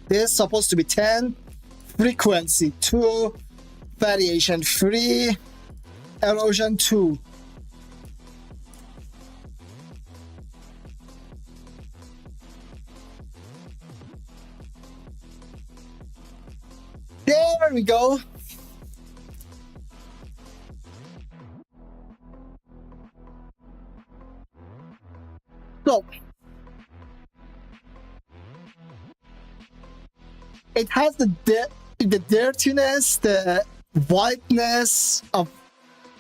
this is supposed to be 10, frequency 2, variation 3, erosion 2. There we go. So it has the dirtiness, the whiteness of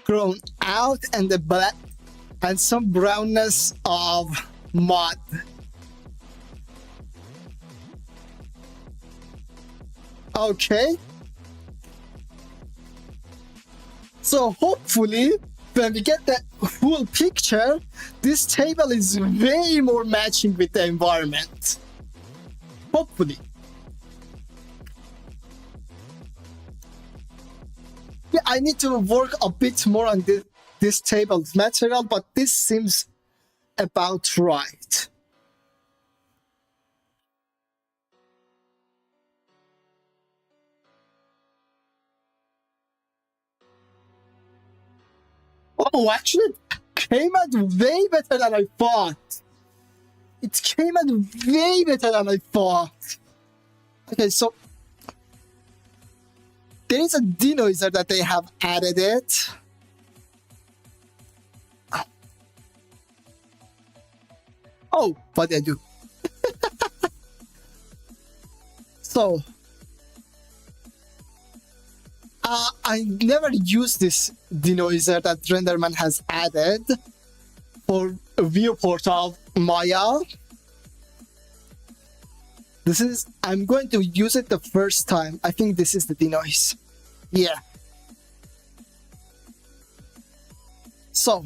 grown out, and the black and some brownness of mud. Okay, so hopefully when we get the full picture, this table is way more matching with the environment. Hopefully. Yeah, I need to work a bit more on this table material, but this seems about right. Oh, actually, it came out way better than I thought. It came out way better than I thought. Okay, so there is a denoiser that they have added it. Oh, what did I do? So I never used this denoiser that renderman has added for a viewport of Maya. I'm going to use it the first time. I think this is the denoise. Yeah. So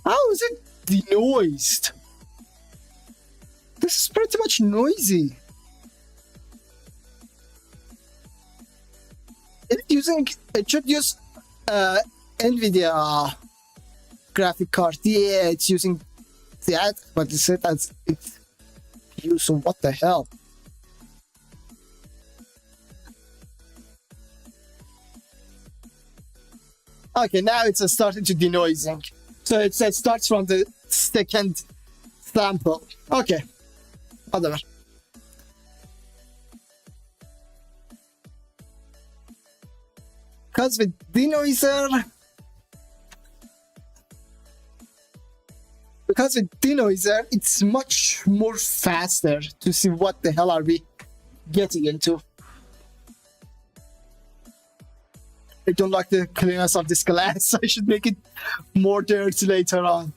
how is it denoised? This is pretty much noisy. It should use NVIDIA graphic card. Yeah, it's using that, but it said that it's used. So what the hell? Okay, now it's starting to denoising. So it starts from the second sample. Okay, whatever. Because with denoiser, it's much more faster to see what the hell are we getting into. I don't like the clearness of this glass. I should make it more dirty later on.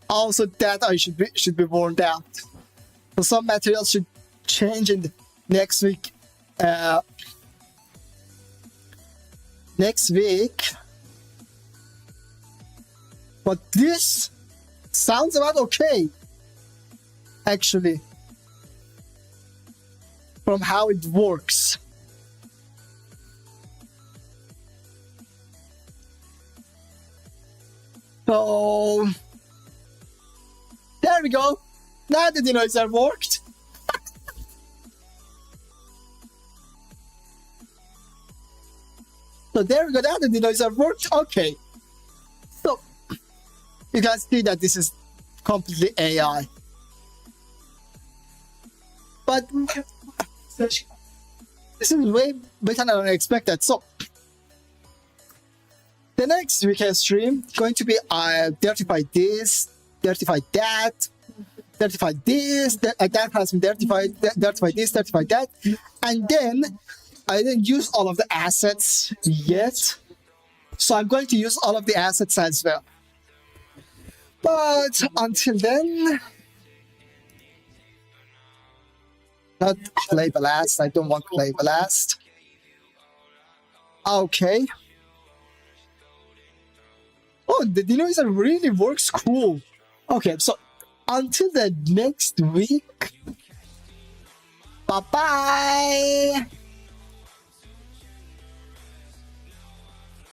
Also, that I should be worn out. So some materials should change in the next week. But this sounds about okay, actually, from how it works. So there we go. Now the denoiser worked. So there we go. Now the dinosaur worked. Okay. So you can see that this is completely AI. But this is way better than I expected. So the next weekend stream going to be certify this, certify that, certify this, that has been certified, certify this, certify that, and then I didn't use all of the assets yet, so I'm going to use all of the assets as well. But until then, not play blast. I don't want play blast. Okay. Oh, the dinosaur really works cool. Okay, so until the next week, bye bye.